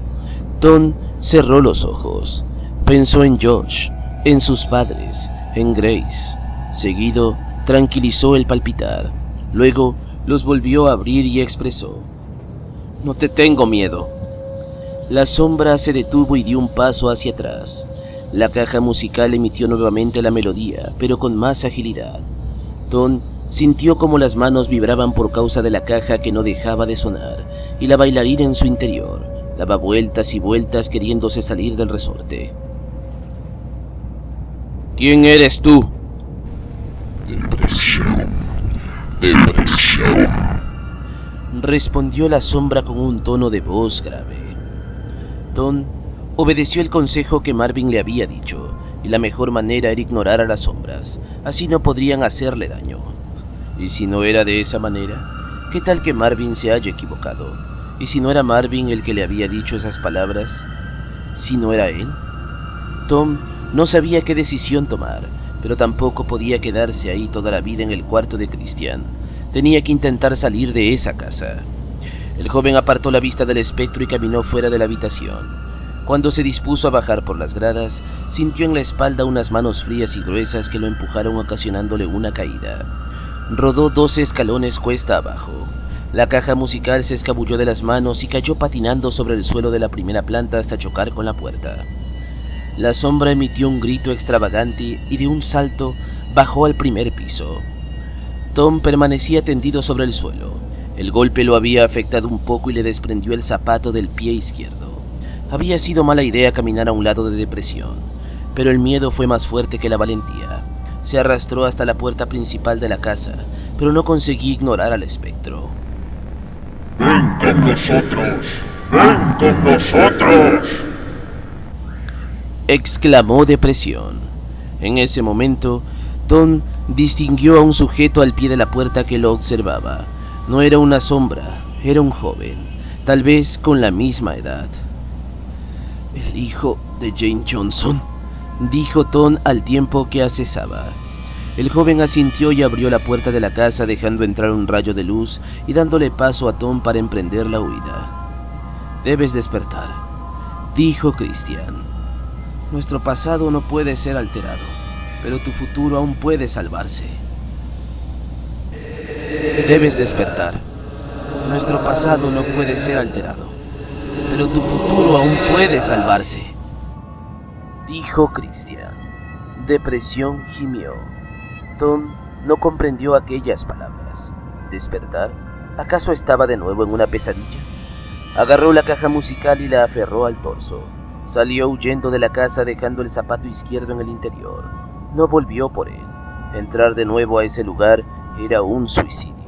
S1: Tom cerró los ojos. Pensó en Josh, en sus padres, en Grace. Seguido, tranquilizó el palpitar. Luego, los volvió a abrir y expresó: «No te tengo miedo». La sombra se detuvo y dio un paso hacia atrás. La caja musical emitió nuevamente la melodía, pero con más agilidad. Tom sintió como las manos vibraban por causa de la caja que no dejaba de sonar, y la bailarina en su interior daba vueltas y vueltas queriéndose salir del resorte. «¿Quién eres tú?»,
S2: Depresión.
S1: respondió la sombra con un tono de voz grave. Tom obedeció el consejo que Marvin le había dicho, y la mejor manera era ignorar a las sombras, así no podrían hacerle daño. ¿Y si no era de esa manera? ¿Qué tal que Marvin se haya equivocado? ¿Y si no era Marvin el que le había dicho esas palabras? ¿Si no era él? Tom no sabía qué decisión tomar, pero tampoco podía quedarse ahí toda la vida en el cuarto de Christian. Tenía que intentar salir de esa casa. El joven apartó la vista del espectro y caminó fuera de la habitación. Cuando se dispuso a bajar por las gradas, sintió en la espalda unas manos frías y gruesas que lo empujaron ocasionándole una caída. Rodó 12 escalones cuesta abajo. La caja musical se escabulló de las manos y cayó patinando sobre el suelo de la primera planta hasta chocar con la puerta. La sombra emitió un grito extravagante y de un salto bajó al primer piso. Tom permanecía tendido sobre el suelo. El golpe lo había afectado un poco y le desprendió el zapato del pie izquierdo. Había sido mala idea caminar a un lado de depresión, pero el miedo fue más fuerte que la valentía. Se arrastró hasta la puerta principal de la casa, pero no conseguía ignorar al espectro.
S2: ¡Ven con nosotros! ¡Ven con nosotros!
S1: Exclamó depresión. En ese momento, Tom distinguió a un sujeto al pie de la puerta que lo observaba. No era una sombra, era un joven, tal vez con la misma edad. «El hijo de Jane Johnson», dijo Tom al tiempo que accesaba. El joven asintió y abrió la puerta de la casa, dejando entrar un rayo de luz y dándole paso a Tom para emprender la huida. «Debes despertar», dijo Christian. «Nuestro pasado no puede ser alterado, pero tu futuro aún puede salvarse». «Debes despertar. Nuestro pasado no puede ser alterado, pero tu futuro aún puede salvarse», dijo Christian. Depresión gimió. Tom no comprendió aquellas palabras. ¿Despertar? ¿Acaso estaba de nuevo en una pesadilla? Agarró la caja musical y la aferró al torso. Salió huyendo de la casa dejando el zapato izquierdo en el interior. No volvió por él. Entrar de nuevo a ese lugar era un suicidio.